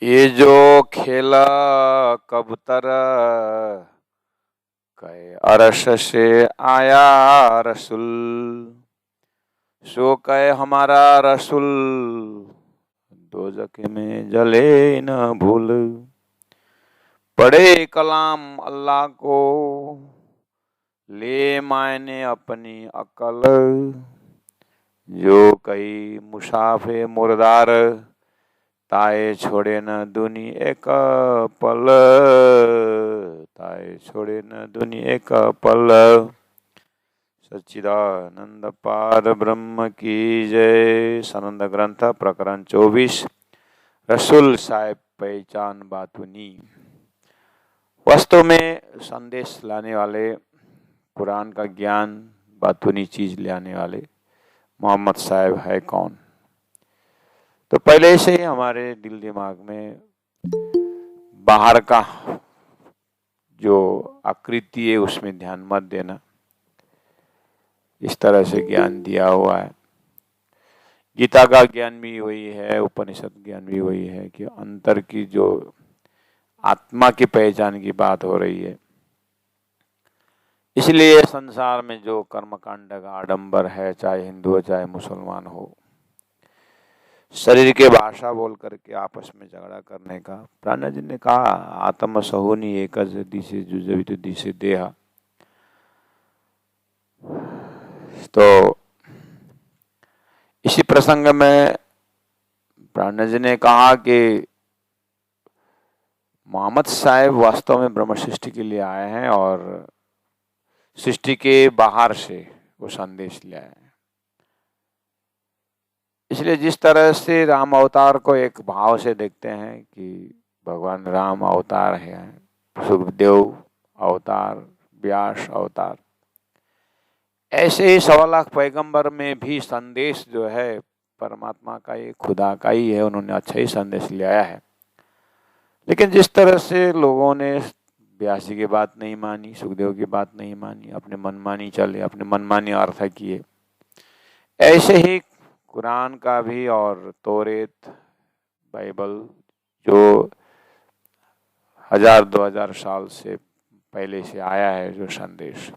ये जो खेला कबूतर कहे अरश से आया रसूल, सो कहे हमारा रसूल दोजख में जले न भूल। पढ़े कलाम अल्लाह को ले मायने अपनी अकल, जो कई मुसाफे मुर्दार ताए छोड़े न दुनी एक पल, ताए छोड़े न दुनी एक पल। सच्चिदानंद पाद ब्रह्म की जय। सनंद ग्रंथ प्रकरण 24 रसूल साहिब पहचान बातुनी। वास्तव में संदेश लाने वाले, कुरान का ज्ञान बातुनी चीज ले आने वाले मोहम्मद साहब है कौन? तो पहले से ही हमारे दिल दिमाग में बाहर का जो आकृति है उसमें ध्यान मत देना, इस तरह से ज्ञान दिया हुआ है। गीता का ज्ञान भी वही है, उपनिषद ज्ञान भी वही है कि अंतर की जो आत्मा की पहचान की बात हो रही है। इसलिए संसार में जो कर्मकांड का आडंबर है, चाहे हिंदू हो चाहे मुसलमान हो, शरीर के भाषा बोल करके आपस में झगड़ा करने का, प्राणा जी ने कहा आत्म सहोनी एक दिशे जुजवित दिशे देहा। तो इसी प्रसंग में प्राणा जी ने कहा कि मोहम्मद साहब वास्तव में ब्रह्म सृष्टि के लिए आए हैं और सृष्टि के बाहर से वो संदेश ले आए हैं। इसलिए जिस तरह से राम अवतार को एक भाव से देखते हैं कि भगवान राम अवतार है, सुखदेव अवतार, व्यास अवतार, ऐसे ही 1.25 पैगंबर में भी संदेश जो है परमात्मा का ही, खुदा का ही है। उन्होंने अच्छा ही संदेश ले आया है। लेकिन जिस तरह से लोगों ने व्यास जी की बात नहीं मानी, सुखदेव की बात नहीं मानी, अपने मनमानी चले, अपने मनमानी अर्थ किए, ऐसे ही कुरान का भी और तौरेत, बाइबल जो 1000-2000 साल से पहले से आया है जो संदेश,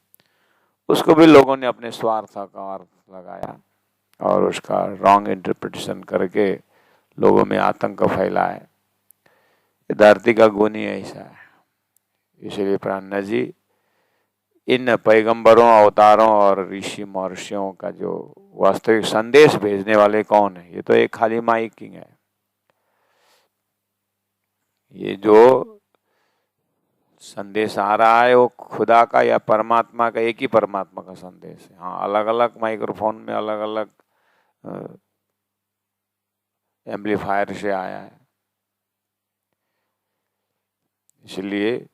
उसको भी लोगों ने अपने स्वार्थ का अर्थ लगाया और उसका रॉन्ग इंटरप्रिटेशन करके लोगों में आतंक फैलाया। धरती का गुण ही ऐसा है। इसलिए प्राणा जी इन पैगंबरों, अवतारों और ऋषि महर्षियों का जो वास्तविक संदेश भेजने वाले कौन है, ये तो एक खाली माइकिंग है। ये जो संदेश आ रहा है वो खुदा का या परमात्मा का, एक ही परमात्मा का संदेश है। हाँ, अलग अलग माइक्रोफोन में अलग अलग एम्पलीफायर से आया है। इसलिए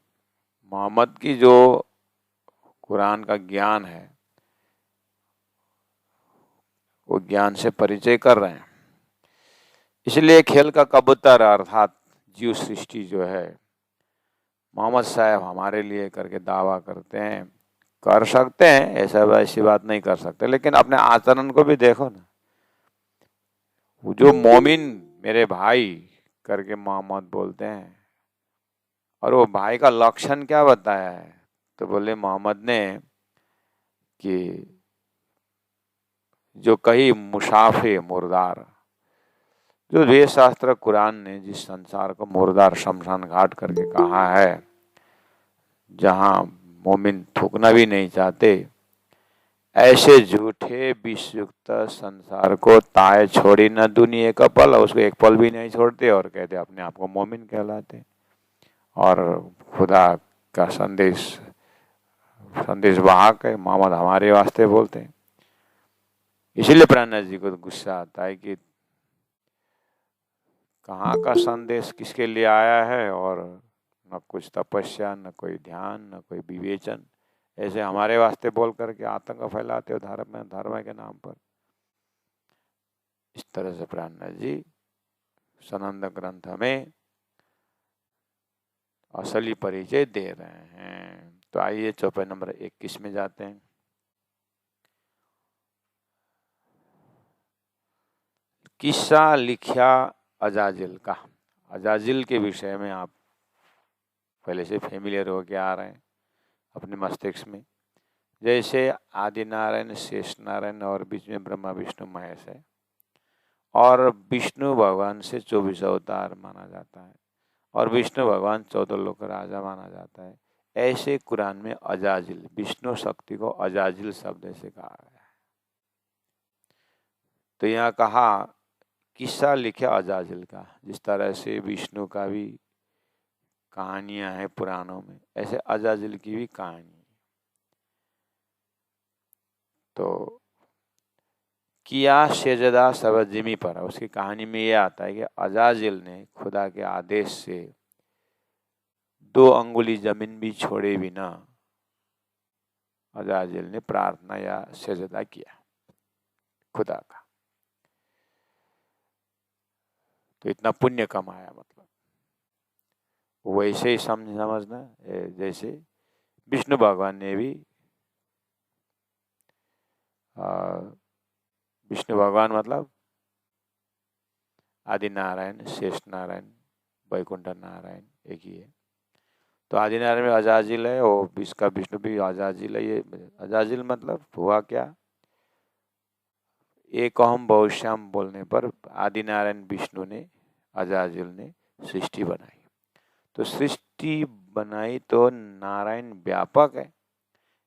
मोहम्मद की जो कुरान का ज्ञान है वो ज्ञान से परिचय कर रहे हैं। इसलिए खेल का कबूतर अर्थात जीव सृष्टि जो है, मोहम्मद साहब हमारे लिए करके दावा करते हैं। कर सकते हैं, ऐसी बात नहीं कर सकते, लेकिन अपने आचरण को भी देखो ना। वो जो मोमिन मेरे भाई करके मोहम्मद बोलते हैं, और वो भाई का लक्षण क्या बताया है? तो बोले मोहम्मद ने कि जो कही मुसाफे मुर्दार, जो वेद शास्त्र कुरान ने जिस संसार को मुर्दार शमशान घाट करके कहा है, जहां मोमिन थूकना भी नहीं चाहते, ऐसे झूठे विषयुक्त संसार को ताए छोड़ी न दुनिया का पल, उसको एक पल भी नहीं छोड़ते और कहते अपने आप को मोमिन कहलाते और खुदा का संदेश वाहक है। मोहम्मद हमारे वास्ते बोलते हैं। इसीलिए प्राणा जी को गुस्सा आता है कि कहाँ का संदेश किसके लिए आया है, और न कुछ तपस्या, न कोई ध्यान, न कोई विवेचन, ऐसे हमारे वास्ते बोल करके आतंक फैलाते हो धर्म के नाम पर। इस तरह से प्राणा जी सनंद ग्रंथ में असली परिचय दे रहे हैं। तो आइए चौपाई नंबर 21 में जाते हैं। किस्सा लिखा अजाजिल का। अजाजिल के विषय में आप पहले से फेमिलियर होके आ रहे हैं अपने मस्तिष्क में। जैसे आदि नारायण, शेष नारायण और बीच में ब्रह्मा विष्णु महेश है, और विष्णु भगवान से 24 अवतार माना जाता है, और विष्णु भगवान 14 लोक राजा माना जाता है। ऐसे कुरान में अजाजिल, विष्णु शक्ति को अजाजिल शब्द से कहा गया है। तो यहाँ कहा किस्सा लिखे अजाजिल का, जिस तरह से विष्णु का भी कहानियां हैं पुराणों में, ऐसे अजाजिल की भी कहानी। तो किया सेजदा सबजिमी पर, उसकी कहानी में ये आता है कि अजाजिल ने खुदा के आदेश से 2 अंगुली जमीन भी छोड़े बिना अजाजिल ने प्रार्थना या सेजदा किया खुदा का। तो इतना पुण्य कमाया, मतलब वैसे ही समझना जैसे विष्णु भगवान ने भी, विष्णु भगवान मतलब आदि नारायण, शेष नारायण, वैकुंठ नारायण एक ही है। तो आदि नारायण में अजाजिल है, और इसका विष्णु भी अजाजिल है। ये अजाजिल मतलब हुआ क्या, एक अहम बहुश्याम बोलने पर आदि नारायण विष्णु ने, अजाजिल ने सृष्टि बनाई। तो सृष्टि बनाई तो नारायण व्यापक है,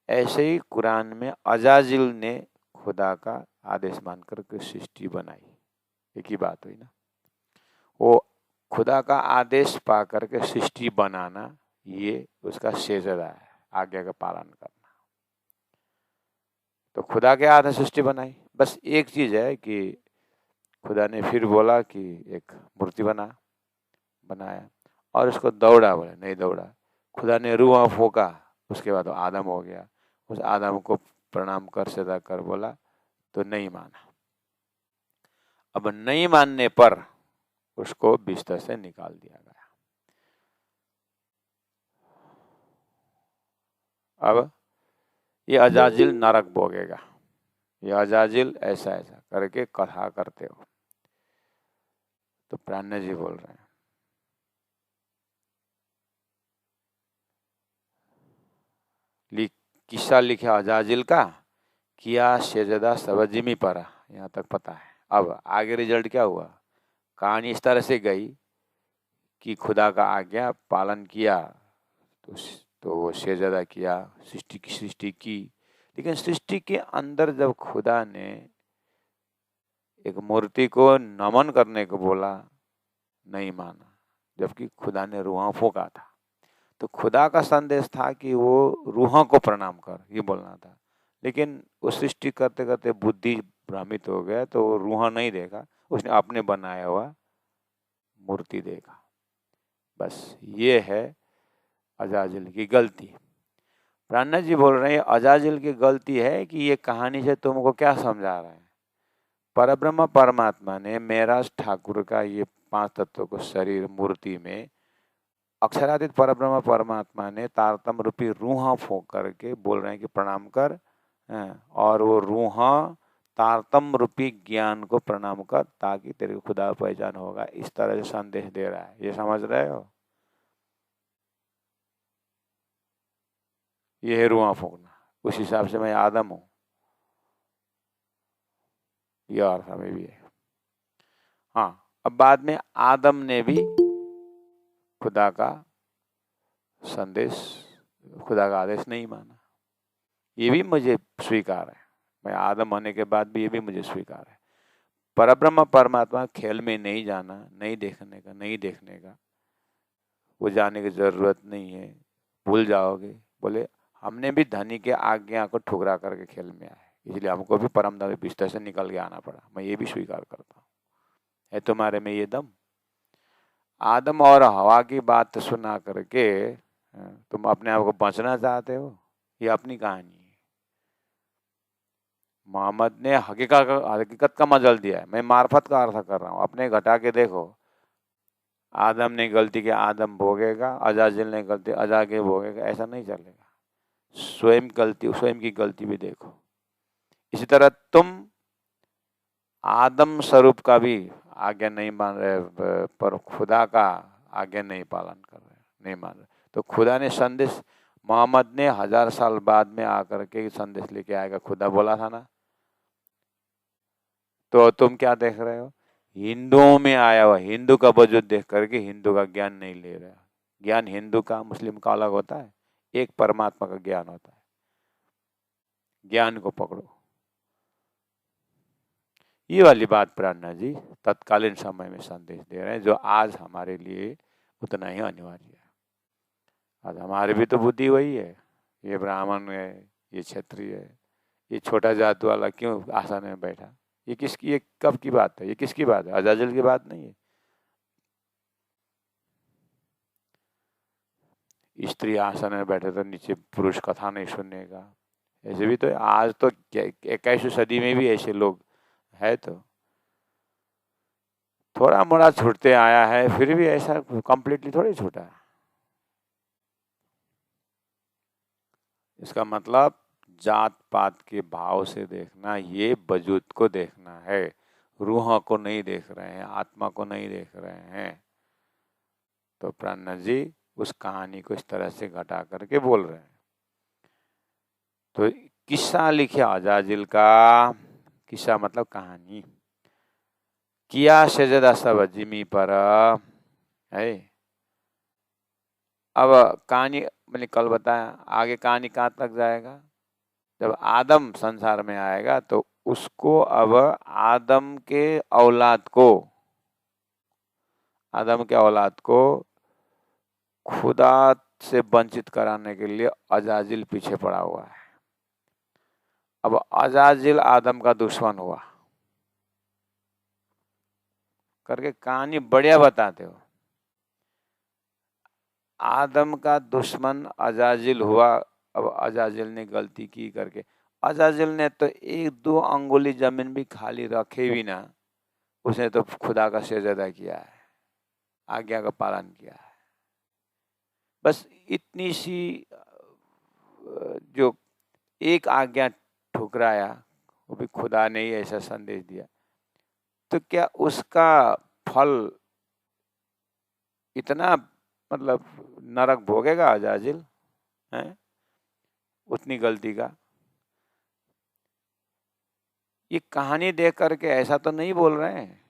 ऐसे ही कुरान में अजाजिल ने खुदा का आदेश मानकर के सृष्टि बनाई। एक ही बात हुई ना, वो खुदा का आदेश पा करके सृष्टि बनाना, ये उसका सेजदा है, आज्ञा का पालन करना। तो खुदा के आदेश सृष्टि बनाई। बस एक चीज है कि खुदा ने फिर बोला कि एक मूर्ति बनाया, और उसको दौड़ा, बोले नहीं दौड़ा। खुदा ने रूह फूका, उसके बाद आदम हो गया। उस आदम को प्रणाम कर सदा कर बोला, तो नहीं माना। अब नहीं मानने पर उसको बिस्तर से निकाल दिया गया। अब ये अजाजिल नरक भोगेगा, ये अजाजिल ऐसा ऐसा करके कथा करते हो। तो प्राण्य जी बोल रहे हैं, किस्सा लिखे अजाजिल का, किया सेजदा सबजिमी पर, यहाँ तक पता है। अब आगे रिजल्ट क्या हुआ, कहानी इस तरह से गई कि खुदा का आज्ञा पालन किया, तो वो सेजदा किया, सृष्टि की। लेकिन सृष्टि के अंदर जब खुदा ने एक मूर्ति को नमन करने को बोला, नहीं माना, जबकि खुदा ने रूह फूका था। तो खुदा का संदेश था कि वो रूह को प्रणाम कर, ये बोलना था। लेकिन वो सृष्टि करते करते बुद्धि भ्रमित हो गया, तो वो रूह नहीं देखा, उसने अपने बनाया हुआ मूर्ति देखा। बस ये है अजाजिल की गलती। प्राणनाथ जी बोल रहे हैं अजाजिल की गलती है कि ये कहानी से तुमको क्या समझा रहे हैं। परब्रह्म परमात्मा ने मेराज ठाकुर का ये 5 तत्वों को शरीर मूर्ति में, अक्षरातीत परब्रह्म परमात्मा ने तारतम रूपी रूह फूंक करके बोल रहे हैं कि प्रणाम कर, और वो रूह तारतम रूपी ज्ञान को प्रणाम कर, ताकि तेरे को खुदा पहचान होगा। इस तरह से संदेश दे रहा है, ये समझ रहे हो। ये है रूह फूंकना। उस हिसाब से मैं आदम हूँ, ये अर्थ में भी है। हाँ, अब बाद में आदम ने भी खुदा का संदेश, खुदा का आदेश नहीं माना। ये भी मुझे स्वीकार है, मैं आदम होने के बाद भी ये भी मुझे स्वीकार है। परब्रह्म परमात्मा खेल में नहीं जाना, नहीं देखने का वो जाने की जरूरत नहीं है, भूल जाओगे। बोले हमने भी धनी के आज्ञा को ठुकरा करके खेल में आए, इसलिए हमको भी परम दम बिस्तर से निकल के आना पड़ा। मैं ये भी स्वीकार करता हूँ। है तुम्हारे में ये दम? आदम और हवा की बात सुना करके तुम अपने आप को बचना चाहते हो, ये अपनी कहानी है। मोहम्मद ने हकीकत का मजल दिया है, मैं मार्फत का अर्थ कर रहा हूँ। अपने घटा के देखो, आदम ने गलती की आदम भोगेगा, अजाजिल ने गलती अजागे भोगेगा, ऐसा नहीं चलेगा। स्वयं की गलती भी देखो। इसी तरह तुम आदम स्वरूप का भी, आज्ञा नहीं मान रहे, पर खुदा का आज्ञा नहीं पालन कर रहे, नहीं मान रहे। तो खुदा ने संदेश, मोहम्मद ने 1000 साल बाद में आकर के संदेश लेके आएगा, खुदा बोला था ना। तो तुम क्या देख रहे हो? हिंदुओं में आया हुआ हिंदू का वजूद देख करके हिंदू का ज्ञान नहीं ले रहे। ज्ञान हिंदू का मुस्लिम का अलग होता है, एक परमात्मा का ज्ञान होता है। ज्ञान को पकड़ो। ये वाली बात प्राणनाथ जी तत्कालीन समय में संदेश दे रहे हैं, जो आज हमारे लिए उतना ही अनिवार्य है। आज हमारी भी तो बुद्धि वही है, ये ब्राह्मण है, ये क्षत्रिय है, ये छोटा जात वाला क्यों आसन में बैठा, ये किसकी, ये कब की बात है, ये किसकी बात है? अजाजल की बात नहीं है। स्त्री आसन में बैठे तो नीचे पुरुष कथा नहीं सुनने का, ऐसे भी तो आज तो 21वीं सदी में भी ऐसे लोग है। तो थोड़ा मोड़ा छूटते आया है, फिर भी ऐसा कंप्लीटली थोड़ी छूटा है। इसका मतलब जात पात के भाव से देखना, ये वजूद को देखना है, रूह को नहीं देख रहे हैं, आत्मा को नहीं देख रहे हैं। तो प्राणनाथ जी उस कहानी को इस तरह से घटा करके बोल रहे हैं। तो किस्सा लिखे अजाजिल का, किस्सा मतलब कहानी। किया सजदा सब जिमी पर है। अब कहानी मैंने कल बताया, आगे कहानी कहाँ तक जाएगा? जब आदम संसार में आएगा तो उसको, अब आदम के औलाद को, आदम के औलाद को खुदा से वंचित कराने के लिए अजाजिल पीछे पड़ा हुआ है। अब अजाजिल आदम का दुश्मन हुआ करके कहानी बढ़िया बताते हो। आदम का दुश्मन अजाजिल हुआ। अब अजाजिल ने गलती की करके, अजाजिल ने तो 1-2 अंगुली जमीन भी खाली रखे भी ना, उसने तो खुदा का सजदा किया है, आज्ञा का पालन किया है। बस इतनी सी जो एक आज्ञा ठुकराया, वो भी खुदा ने ही ऐसा संदेश दिया, तो क्या उसका फल इतना मतलब नरक भोगेगा अजाजिल है उतनी गलती का? ये कहानी देख करके ऐसा तो नहीं बोल रहे हैं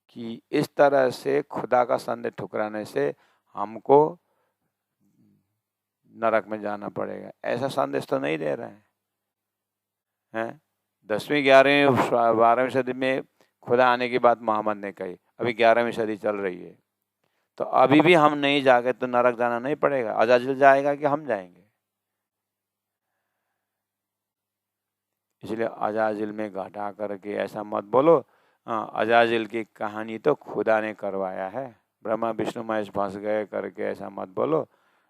कि इस तरह से खुदा का संदेश ठुकराने से हमको नरक में जाना पड़ेगा, ऐसा संदेश तो नहीं दे रहे हैं। 10वीं 11वीं 12वीं सदी में खुदा आने की बात मोहम्मद ने कही, अभी 11वीं सदी चल रही है, तो अभी भी हम नहीं जागे तो नरक जाना नहीं पड़ेगा? अजाजिल जाएगा कि हम जाएंगे? इसलिए अजाजिल में घटा करके ऐसा मत बोलो। अजाजिल की कहानी तो खुदा ने करवाया है, ब्रह्मा विष्णु महेश फंस गए करके ऐसा मत बोलो।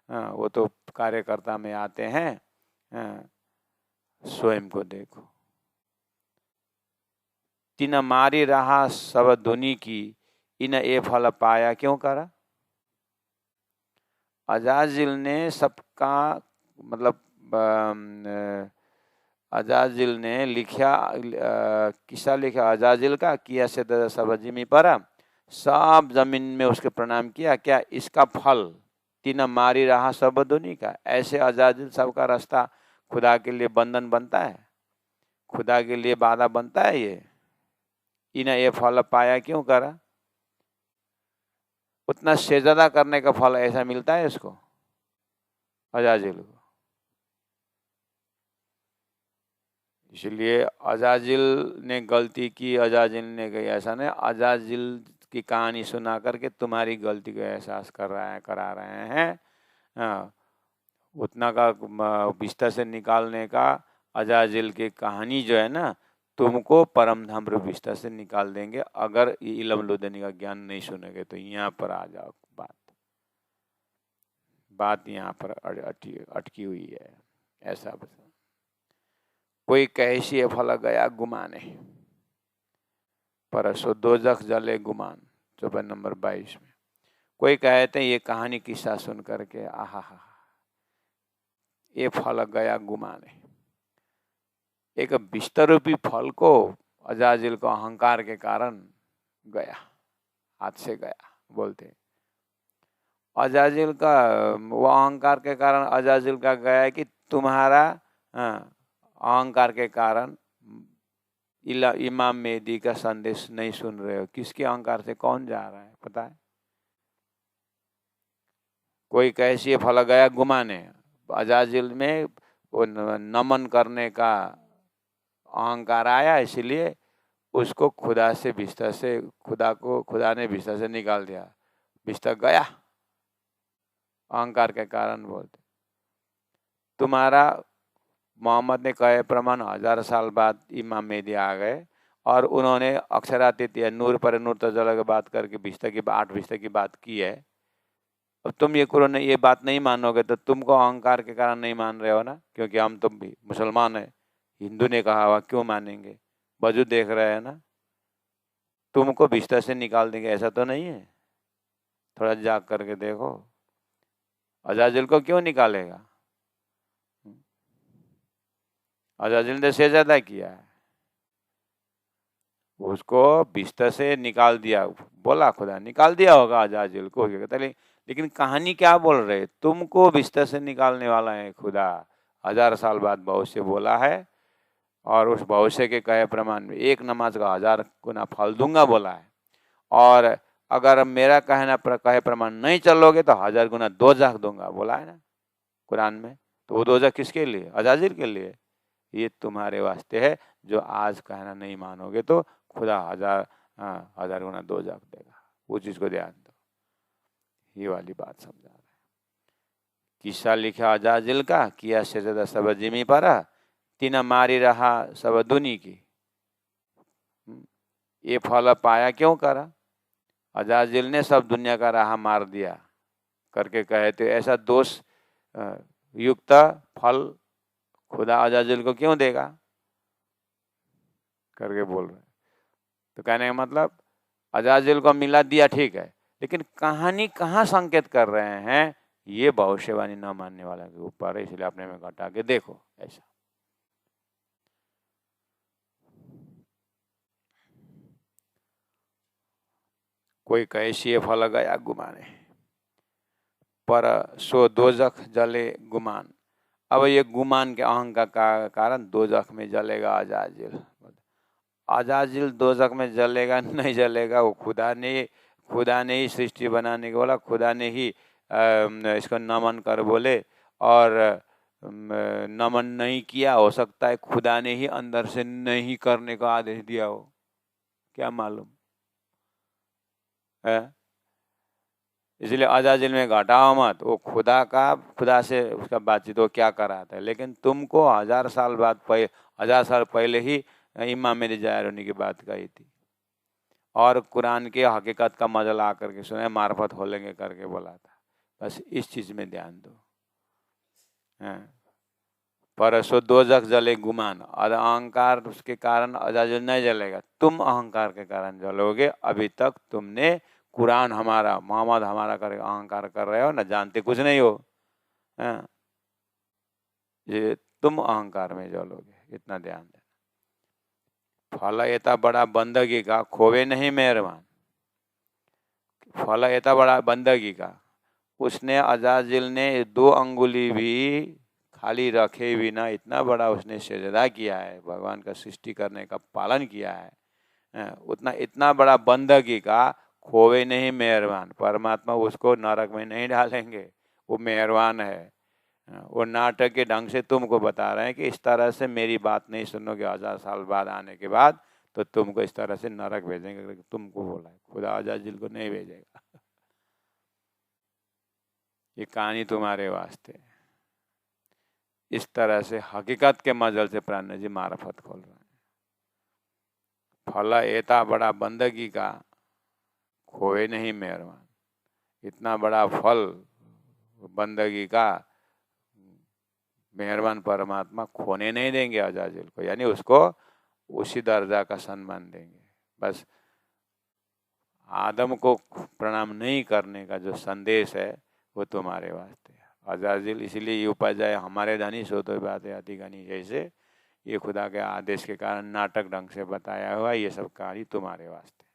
वो तो कार्यकर्ता में आते हैं, स्वयं को देखो। तीन मारी रहा सब धुनी की, इन ए फल पाया क्यों करा? अजाजिल ने सबका मतलब अजाजिल ने लिखा किस्सा लिखा अजाजिल का, किया से सब जिमी पर, सब जमीन में उसके प्रणाम किया। क्या इसका फल तीन मारी रहा सब दुनी का? ऐसे अजाजिल सबका रास्ता खुदा के लिए बंधन बनता है, खुदा के लिए बाधा बनता है। ये फल पाया क्यों करा? उतना सेजदा करने का फल ऐसा मिलता है इसको, अजाजिल को। इसलिए अजाजिल ने गलती की, अजाजिल ने कही, ऐसा नहीं। अजाजिल की कहानी सुना करके तुम्हारी गलती का एहसास करा रहे हैं। उतना का बिस्तर से निकालने का अजाजिल की कहानी जो है ना, तुमको परम धाम रूप बिस्तर से निकाल देंगे अगर ये इल्म लुदनी का ज्ञान नहीं सुनेंगे। तो यहाँ पर आ जाओ, बात यहाँ पर अटकी हुई है। ऐसा बता, कोई कैसी फल गया गुमाने, परसो दोजख जले गुमान, 14 नंबर 22 में। कोई कहते हैं ये कहानी किस्सा सुन करके आहा हा, ये फल गया गुमाने। एक बिस्तर रूपी फल को अजाजिल को अहंकार के कारण गया। हाथ से गया बोलते। अजाजिल का वो अहंकार के कारण अजाजिल का गया है कि तुम्हारा अहंकार के कारण इमाम मेहदी का संदेश नहीं सुन रहे हो। किसके अहंकार से कौन जा रहा है पता है? कोई कैसी फल गया गुमाने। अजाजिल में वो नमन करने का अहंकार आया, इसलिए उसको खुदा से बिस्तर से खुदा ने बिस्तर से निकाल दिया। बिस्तर गया अहंकार के कारण बोलते। तुम्हारा मोहम्मद ने कहे प्रमाण 1000 साल बाद इमाम मेहदी आ गए और उन्होंने अक्षरातीत या नूर पर नूर तजल्ला की बात करके 8 बिस्तर की बात की है। अब तुम ये बात नहीं मानोगे तो तुमको अहंकार के कारण नहीं मान रहे हो ना, क्योंकि हम तुम भी मुसलमान है, हिंदू ने कहा हुआ क्यों मानेंगे? वजूद देख रहे हैं ना, तुमको बिस्तर से निकाल देंगे ऐसा तो नहीं है। थोड़ा जाग करके देखो, अजाजिल को क्यों निकालेगा? अजाजिल ने सजदा किया है, उसको बिस्तर से निकाल दिया, बोला खुदा निकाल दिया होगा अजाजिल को। लेकिन कहानी क्या बोल रहे? तुमको बिस्तर से निकालने वाला है खुदा। 1000 साल बाद भविष्य बोला है और उस भविष्य के कहे प्रमाण में 1 नमाज का 1000 गुना फल दूंगा बोला है। और अगर मेरा कहे प्रमाण नहीं चलोगे तो 1000 गुना दोज़ख दूंगा बोला है ना कुरान में। तो वो दोज़ख किसके लिए? अजाजिल के लिए। ये तुम्हारे वास्ते है, जो आज कहना नहीं मानोगे तो खुदा 1000 गुना दोज़ख देगा। वो चीज को ध्यान दो, ये वाली बात समझा रहा है। किस्सा लिखा अजाजिल का, किया सजदा सब जिमी पारा, तीना मारी रहा सब दुनी की। ये फल पाया क्यों करा? अजाजिल ने सब दुनिया का राह मार दिया करके कहे तो ऐसा दोष युक्त फल खुदा अजाजिल को क्यों देगा करके बोल रहे। तो कहने का मतलब अजाजिल को मिला दिया ठीक है, लेकिन कहानी कहाँ संकेत कर रहे हैं? ये भविष्यवाणी न मानने वाला के ऊपर है, इसलिए अपने में घटा के देखो। ऐसा कोई कैसी फल गया गुमाने, पर सो दोजख जले गुमान। अब ये गुमान के अहंकार का कारण दोजख में जलेगा अजाजिल। अजाजिल दोजख में जलेगा नहीं जलेगा, वो खुदा ने ही सृष्टि बनाने के बोला, खुदा ने ही इसको नमन कर बोले और नमन नहीं किया। हो सकता है खुदा ने ही अंदर से नहीं करने का आदेश दिया हो, क्या मालूम है? इसलिए अजाजिल में घटाओ मत। वो खुदा से उसका बातचीत वो क्या कराता है। लेकिन तुमको 1000 साल बाद 1000 साल पहले ही इमाम मेरी जाहिर होने की बात कही थी और कुरान के हकीकत का मजा ला करके सुने, मार्फत खोलेंगे करके बोला था। बस इस चीज में ध्यान दो। पर सो दोजख जले गुमान, और अहंकार उसके कारण अजाजिल नहीं जलेगा, तुम अहंकार के कारण जलोगे। अभी तक तुमने कुरान हमारा, मोहम्मद हमारा कर अहंकार कर रहे हो ना, जानते कुछ नहीं हो। ये तुम अहंकार में जलोगे, इतना ध्यान देना। फल एता बड़ा बंदगी का, खोवे नहीं मेहरबान। फल एता बड़ा बंदगी का, उसने अजाजिल ने 2 अंगुली भी खाली रखे बिना इतना बड़ा उसने सजदा किया है, भगवान का सृष्टि करने का पालन किया है। इतना बड़ा बंदगी का, खोवे नहीं मेहरबान। परमात्मा उसको नरक में नहीं डालेंगे, वो मेहरबान है। वो नाटक के ढंग से तुमको बता रहे हैं कि इस तरह से मेरी बात नहीं सुनोगे 1000 साल बाद आने के बाद तो तुमको इस तरह से नरक भेजेंगे। तुमको बोला है, खुदा अजाजिल को नहीं भेजेगा। ये कहानी तुम्हारे वास्ते। इस तरह से हकीकत के मजल से प्राण जी मार्फत खोल रहे हैं। फल एता बड़ा बंदगी का, खोए नहीं मेहरबान। इतना बड़ा फल बंदगी का मेहरबान परमात्मा खोने नहीं देंगे अजाजिल को, यानी उसको उसी दर्जा का सम्मान देंगे। बस आदम को प्रणाम नहीं करने का जो संदेश है वो तुम्हारे वास्ते है। अजाजिल इसलिए ये उपजाए हमारे धनी सो तो बात है अति घनी, जैसे ये खुदा के आदेश के कारण नाटक ढंग से बताया हुआ, ये सब कहानी तुम्हारे वास्ते।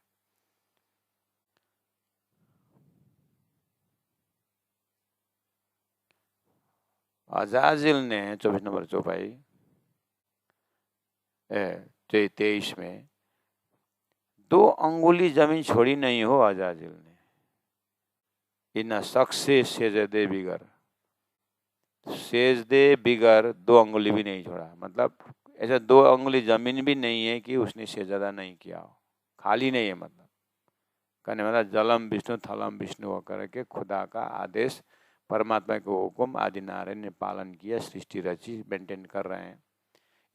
अजाजिल ने 24 नंबर चौपाई 23 में 2 अंगुली जमीन छोड़ी नहीं हो अजाजिल ने, इन शख्से सेजदे बिगर, सेजदे बिगर 2 अंगुली भी नहीं छोड़ा। मतलब ऐसा 2 अंगुली जमीन भी नहीं है कि उसने सेजदा नहीं किया हो, खाली नहीं है। मतलब कहने मतलब जलम विष्णु थलम विष्णु होकर के खुदा का आदेश, परमात्मा के हुक्म आदि नारायण ने पालन किया, सृष्टि रची, मेंटेन कर रहे हैं।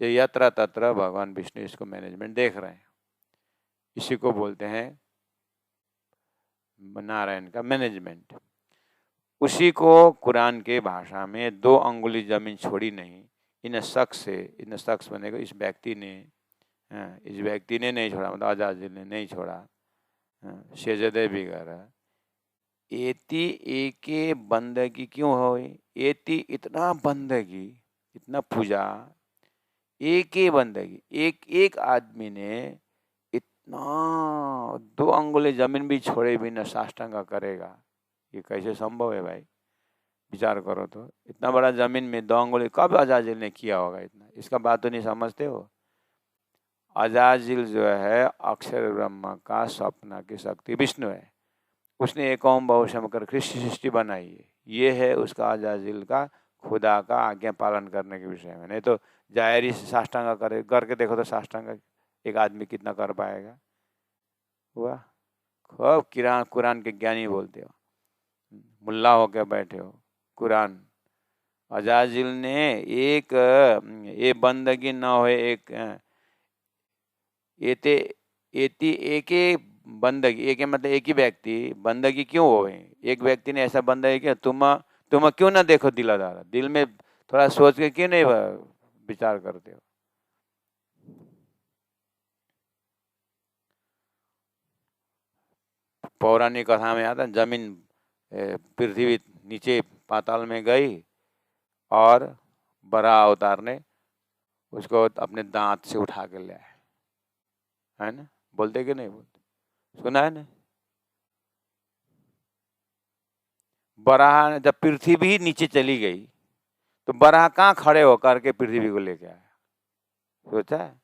ये यत्र तत्र भगवान विष्णु इसको मैनेजमेंट देख रहे हैं। इसी को बोलते हैं नारायण का मैनेजमेंट। उसी को कुरान के भाषा में 2 अंगुली जमीन छोड़ी नहीं, इन शख्स से, इन शख्स बनेगा इस व्यक्ति ने, इस व्यक्ति ने नहीं छोड़ा, मतलब अजाजिल ने नहीं छोड़ा, सेजदे बिगर। एति एके बंदगी क्यों हो, एति इतना बंदगी, इतना पूजा, एक ही बंदगी, एक एक आदमी ने इतना 2 अंगुली जमीन भी छोड़े बिना साष्टांग करेगा, ये कैसे संभव है भाई? विचार करो तो, इतना बड़ा जमीन में 2 अंगुली कब अजाजिल ने किया होगा इतना? इसका बात तो नहीं समझते हो। अजाजिल जो है अक्षर ब्रह्म का स्वप्न की शक्ति विष्णु है, उसने एक ओम बहुशम कर सृष्टि बनाई है। ये है उसका अजाजिल का खुदा का आज्ञा पालन करने के विषय में। नहीं तो जाहिर ही साष्टांग करे, करके देखो तो साष्टांग एक आदमी कितना कर पाएगा? हुआ खूब कुरान के ज्ञानी बोलते हो, मुल्ला होके बैठे हो। कुरान अजाजिल ने एक ये बंदगी न हो, एक एते एति एक बंदगी, एक मतलब एक ही व्यक्ति बंदगी क्यों हो? एक व्यक्ति ने ऐसा बंदगी किया, तुम क्यों ना देखो दिलादार, दिल में थोड़ा सोच के क्यों नहीं विचार करते हो? पौराणिक कथा में आता, जमीन पृथ्वी नीचे पाताल में गई और बराह अवतार ने उसको अपने दांत से उठा के ले आए, है ना? बोलते कि नहीं बोलते? सुना है ना? बराह जब पृथ्वी नीचे चली गई तो बराह कहाँ खड़े होकर के पृथ्वी को लेके आया? सोचा है?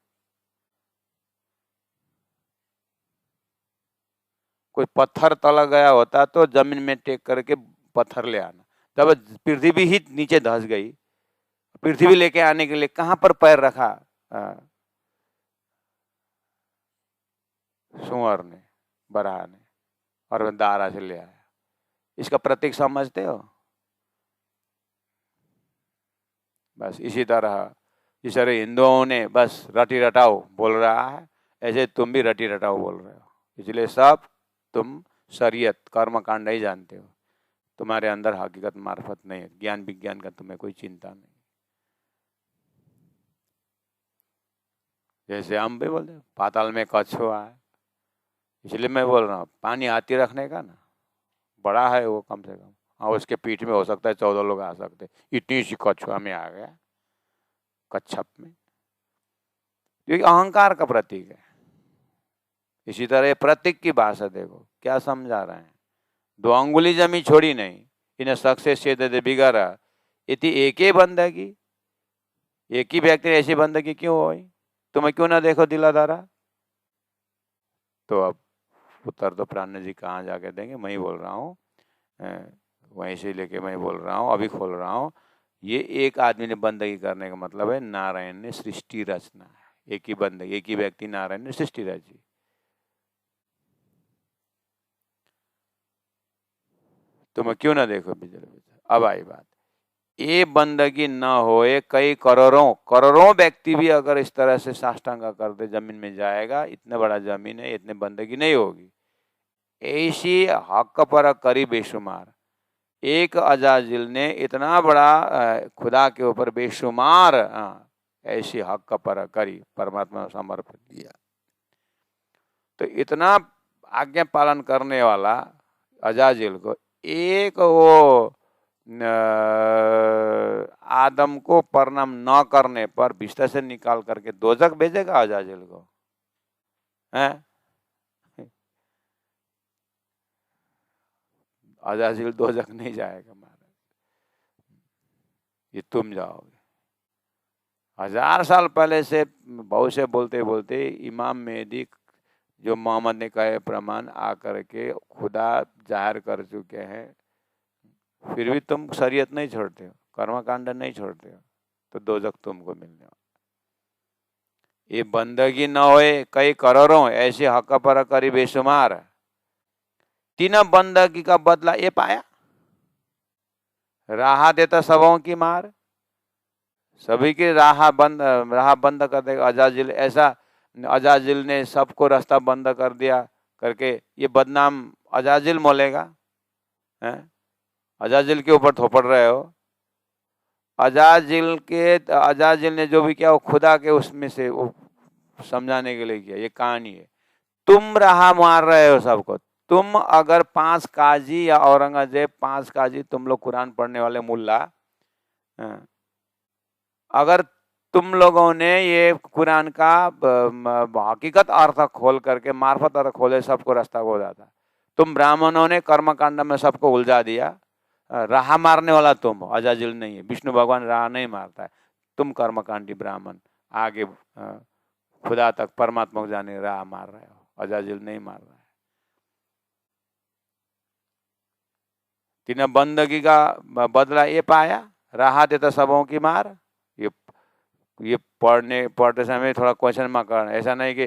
कोई पत्थर तला गया होता तो जमीन में टेक करके पत्थर ले आना। जब पृथ्वी ही नीचे धंस गई, पृथ्वी लेके आने के लिए कहाँ पर पैर रखा? सुअर ने, बराह ने, और दारा से ले आया। इसका प्रतीक समझते हो? बस इसी तरह जिस तरह हिंदुओं ने बस रटी रटाओ बोल रहा है, ऐसे तुम भी रटी रटाओ बोल रहे हो। इसलिए सब तुम शरीयत कर्म कांड ही जानते हो, तुम्हारे अंदर हकीकत मार्फत नहीं है, ज्ञान विज्ञान का तुम्हें कोई चिंता नहीं। जैसे हम भी बोलते हैं पाताल में कछुआ है, इसलिए मैं बोल रहा हूँ पानी हाथी रखने का ना, बड़ा है वो कम से कम। हाँ, उसके पीठ में हो सकता है 14 लोग आ सकते, इतनी सी कछुआ में आ गया, कच्छप में, क्योंकि अहंकार का प्रतीक है। इसी तरह प्रतीक की भाषा देखो क्या समझा रहे हैं। 2 अंगुली जमी छोड़ी नहीं, इन सक्सेस से दे बिगाड़ा, इति एक ही बंदगी, एक ही व्यक्ति ऐसी बंदगी क्यों हो? तुम्हें क्यों ना देखो दिलादारा? तो अब उत्तर तो प्राण जी कहाँ जाके देंगे, मैं ही बोल रहा हूँ, वहीं से लेके मैं बोल रहा हूँ, अभी खोल रहा हूँ। ये एक आदमी ने बंदगी करने का मतलब है नारायण ने सृष्टि रचना है। एक ही बंदगी, एक ही व्यक्ति नारायण ने सृष्टि रची। तुम क्यों ना देखो बिजली। अब आई बात, ये बंदगी न होए, कई करोड़ों व्यक्ति भी अगर इस तरह से साष्टांग कर दे, जमीन में जाएगा, इतना बड़ा जमीन है, इतने बंदगी नहीं होगी। ऐसी हक पर करी बेशुमार, एक अजाजिल ने इतना बड़ा खुदा के ऊपर बेशुमार ऐसी हक पर करी, परमात्मा समर्पित दिया। तो इतना आज्ञा पालन करने वाला अजाजिल को एक वो आदम को प्रणाम न करने पर बिस्तर से निकाल करके दोजख भेजेगा अजाजिल को? हैं? अजाजिल दोजख नहीं जाएगा महाराज। ये तुम जाओगे। 1000 साल पहले से बहुत से बोलते बोलते इमाम मेहदी जो मोहम्मद ने कहे प्रमाण आकर के खुदा जाहिर कर चुके हैं, फिर भी तुम शरीयत नहीं छोड़ते हो, कर्मकांड नहीं छोड़ते हो, तो दोजख तुमको मिलने वाला। ये बंदगी न होए कई करोड़ों ऐसे हक पर करी बेशुमार, तीन बंदगी का बदला ये पाया, राह देता सबों की मार। सभी की राह बंद कर देगा अजाजिल। ऐसा अजाजिल ने सबको रास्ता बंद कर दिया करके ये बदनाम अजाजिल मोलेगा। अजाजिल के ऊपर थोपड़ रहे हो। अजाजिल ने जो भी किया वो खुदा के उसमें से वो समझाने के लिए किया। ये कहानी है। तुम राह मार रहे हो सबको। तुम अगर 5 काजी या औरंगजेब 5 काजी, तुम लोग कुरान पढ़ने वाले मुल्ला, अगर तुम लोगों ने ये कुरान का हकीकत अर्थ खोल करके मार्फत अर्थ खोले सबको रास्ता हो जाता। तुम ब्राह्मणों ने कर्मकांड में सबको उलझा दिया। राह मारने वाला तुम, अजाजिल नहीं है। विष्णु भगवान राह नहीं मारता है, तुम कर्मकांडी ब्राह्मण आगे खुदा तक परमात्मा को जाने राह मार रहे हो। अजाजिल नहीं मार रहा है। तीन बंदगी का बदला ये पाया, राह देता सबों की मार। ये पढ़ते समय थोड़ा क्वेश्चन मार्क करना। ऐसा नहीं कि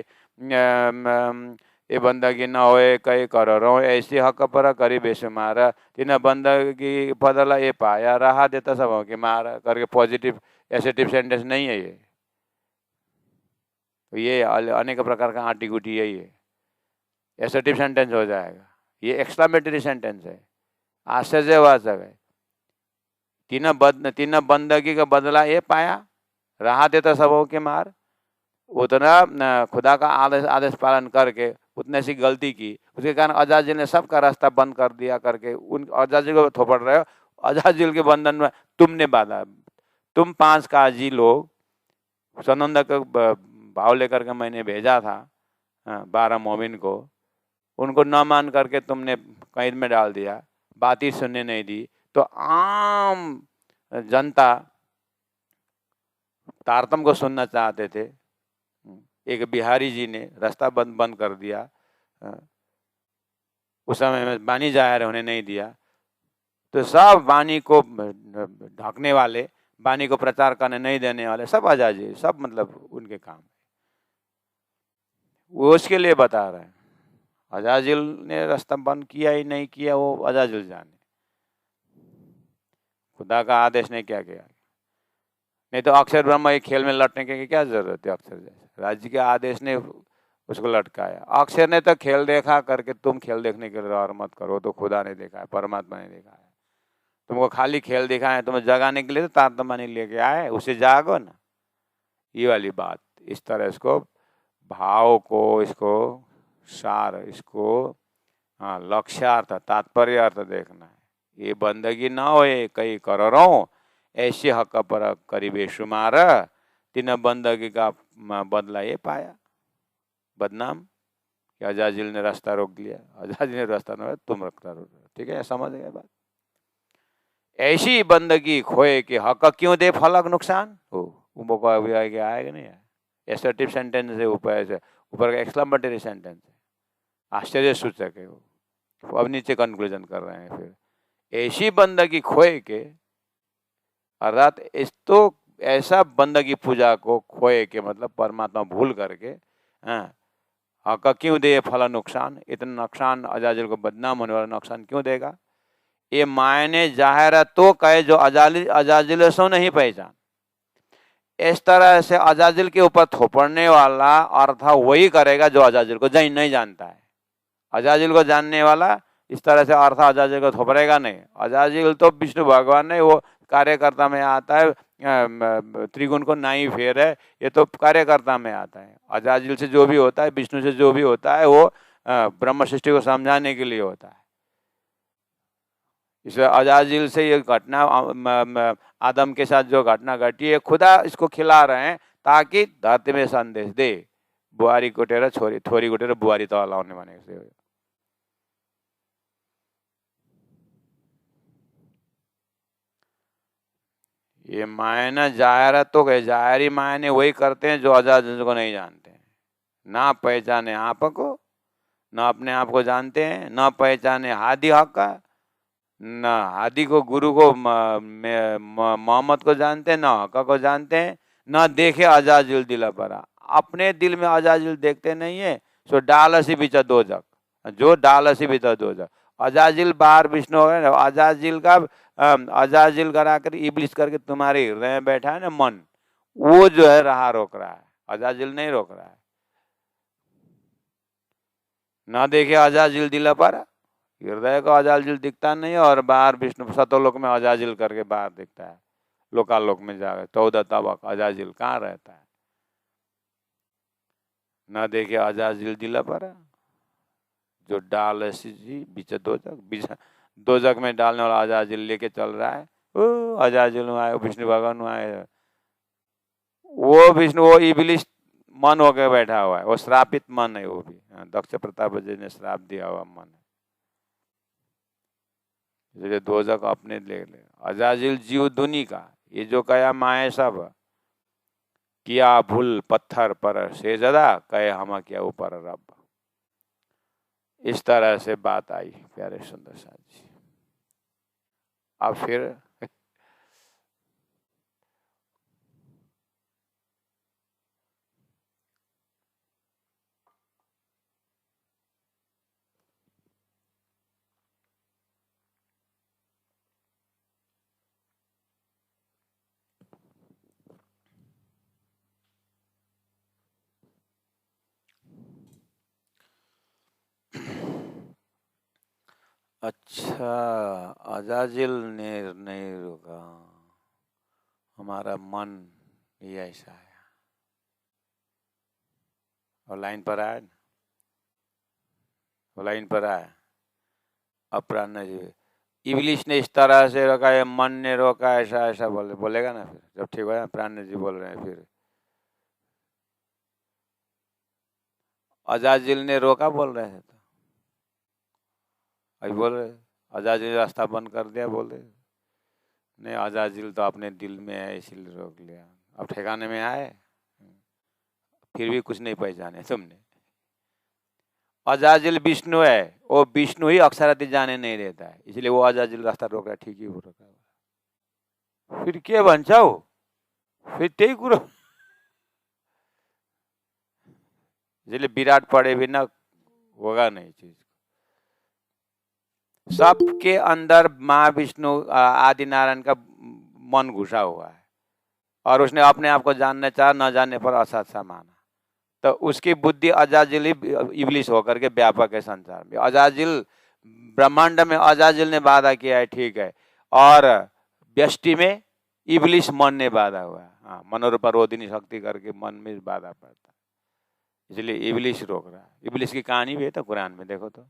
ये बंदगी न होए कई करोड़ों ऐसी हक पर करी बेशुमार, तीन बंदगी बदला ये पाया, राह देता सबों की मार करके पॉजिटिव एसेटिव सेंटेंस नहीं है ये। ये अनेक प्रकार का आटी गुटी यही है। एसेटिव सेंटेंस हो जाएगा। ये एक्सक्लेमेटरी सेंटेंस है, आश्चर्यवाचक है। तीन बंदगी का बदला ये पाया, राह देता सबों के मार। उतना खुदा का आदेश पालन करके उतने सी गलती की, उसके कारण अजाजिल ने सबका रास्ता बंद कर दिया करके उन अजाजिल को थोपड़ रहे हो। अजाजिल के बंधन में तुमने बांधा। तुम 5 काजी लोग सनंदा का भाव लेकर के मैंने भेजा था 12 मोमिन को, उनको न मान करके तुमने कैद में डाल दिया, बात ही सुनने नहीं दी। तो आम जनता तारतम को सुनना चाहते थे। एक बिहारी जी ने रास्ता बंद कर दिया। उस समय में वाणी जाहिर होने नहीं दिया, तो सब वाणी को ढकने वाले, वाणी को प्रचार करने नहीं देने वाले सब अजाजिल, सब मतलब उनके काम है। वो उसके लिए बता रहे हैं। अजाजिल ने रास्ता बंद किया ही नहीं किया, वो अजाजिल जाने। खुदा का आदेश ने क्या किया। नहीं तो अक्षर ब्रह्म एक खेल में लटने की क्या जरूरत है। अक्षर जैसे राज्य के आदेश ने उसको लटकाया। अक्षर ने तो खेल देखा करके तुम खेल देखने के लिए और मत करो। तो खुदा ने देखा है, परमात्मा ने देखा है। तुमको खाली खेल दिखाए, तुम्हें जगाने के लिए तो तारतम्य नहीं लेके आए, उसे जागो ना। ये वाली बात, इस तरह इसको भाव को, इसको सार, इसको लक्ष्यार्थ तात्पर्य अर्थ देखना है। ये बंदगी ना होए कई करोड़ों ऐसे हक पर करी बेशुमार, तीन बंदगी का बदला ये पाया। बदनाम कि अजाजिल ने रास्ता रोक दिया। अजाजिल ने रास्ता न, तुम रास्ता रोक। ठीक है, समझ गए बात। ऐसी बंदगी खोए कि हक क्यों दे फलक नुकसान हो। आएगा नहीं है। एसर्टिव सेंटेंस है, ऊपर का एक्सक्लेमेटरी सेंटेंस है, आश्चर्य सूचक है वो। अब नीचे कंक्लूजन कर रहे हैं फिर। ऐसी बंदगी खोए के अर्थात इस तो ऐसा बंदगी पूजा को खोए के मतलब परमात्मा भूल करके हक क्यों दे फला नुकसान। इतना नुकसान अजाजिल को बदनाम होने वाला नुकसान क्यों देगा। ये मायने जाहिर तो कहे जो अजाजिल सो नहीं पहचान। इस तरह से अजाजिल के ऊपर थोपड़ने वाला अर्थ वही करेगा जो अजाजिल को नहीं जानता है। अजाजिल को जानने वाला इस तरह से अर्थ अजाजिल को थोपड़ेगा नहीं। अजाजिल तो विष्णु भगवान ने वो कार्यकर्ता में आता है, त्रिगुण को नाई फेर है, ये तो कार्यकर्ता में आता है। अजाजिल से जो भी होता है, विष्णु से जो भी होता है, वो ब्रह्म सृष्टि को समझाने के लिए होता है। इसलिए अजाजिल से ये घटना आदम के साथ जो घटना घटी है, खुदा इसको खिला रहे हैं ताकि धरती में संदेश दे। बुआरी कुटेर छोरी, थोरी कुटेर बुआरी तो लाने माने से। ये मायना जाहिर तो गए, जाहिरी मायने वही करते हैं जो अजाजिल को नहीं जानते हैं। ना पहचाने आप को, ना अपने आप को जानते हैं, ना पहचाने हादी हक का, ना हादी को गुरु को मोहम्मद को जानते हैं, ना हक को जानते हैं, ना देखे अजाजिल दिला परा। अपने दिल में अजाजिल देखते नहीं है, सो डालसी बिचा दो जग, जो डालसी बिचा दो जग। अजाजिल बाहर विष्णु हो गए, अजाजिल का अजाजिल करा कर इब्लिस करके तुम्हारे हृदय में बैठा है ना मन, वो जो है राह रोक रहा है, अजाजिल नहीं रोक रहा है। ना देखे अजाजिल दिला पारा, हृदय को अजाजिल दिखता नहीं है, और बाहर विष्णु सतोलोक में अजाजिल करके बाहर दिखता है, लोकालोक में जाकर 14 तबक अजाजिल कहाँ रहता है। ना देखे अजाजिल दिला पारा, जो डाल जी बीच दो जग में डालने वाला अजाजिल लेके चल रहा है। ओ अजाजिल आए, विष्णु भगवान आए, वो विष्णु वो इबलिस मन होकर बैठा हुआ है, वो श्रापित मन है, वो भी दक्ष प्रताप जी ने श्राप दिया हुआ मन है। इसलिए दो जग अपने ले ले। अजाजिल जीव दुनी का, ये जो कया माए सब किया भूल पत्थर पर से जदा कहे हम क्या ऊपर रब। इस तरह से बात आई प्यारे सुंदर साथ जी। अब फिर अच्छा, अजाजिल ने नहीं रोका, हमारा मन ये ऐसा है। और लाइन पर आया, वो लाइन पर आया। अब प्राण जी इबलिश ने इस तरह से रोका, है मन ने रोका, ऐसा ऐसा बोलेगा ना। फिर जब ठीक हो प्राण जी बोल रहे हैं, फिर अजाजिल ने रोका बोल रहे हैं, तो अभी बोल रहे अजाजिल रास्ता बंद कर दिया, बोल रहे नहीं अजाजिल तो अपने दिल में है इसीलिए रोक लिया। अब ठिकाने में आए, फिर भी कुछ नहीं पहचाने तुमने। अजाजिल विष्णु है, वो विष्णु ही अक्षराती जाने नहीं देता है, इसलिए वो अजाजिल रास्ता रोक रहा है, ठीक ही वो रोका। फिर के भन्छौ, फिर त्यही कुरो। इसलिए विराट पढ़े बिना होगा नहीं चीज। सबके अंदर माँ विष्णु आदि नारायण का मन घुसा हुआ है, और उसने अपने आप को जानने चाहा, न जानने पर असत सा माना, तो उसकी बुद्धि अजाजिल इबलिस होकर के व्यापक है संसार में। अजाजिल ब्रह्मांड में अजाजिल ने बाधा किया है, ठीक है, और व्यष्टि में इबलिस मन ने बाधा हुआ है। हाँ, मनोरूपरोधिनी शक्ति करके मन में बाधा पड़ता है, इसलिए इबलिस रोक रहा है। इबलिस की कहानी भी है तो कुरान में देखो तो,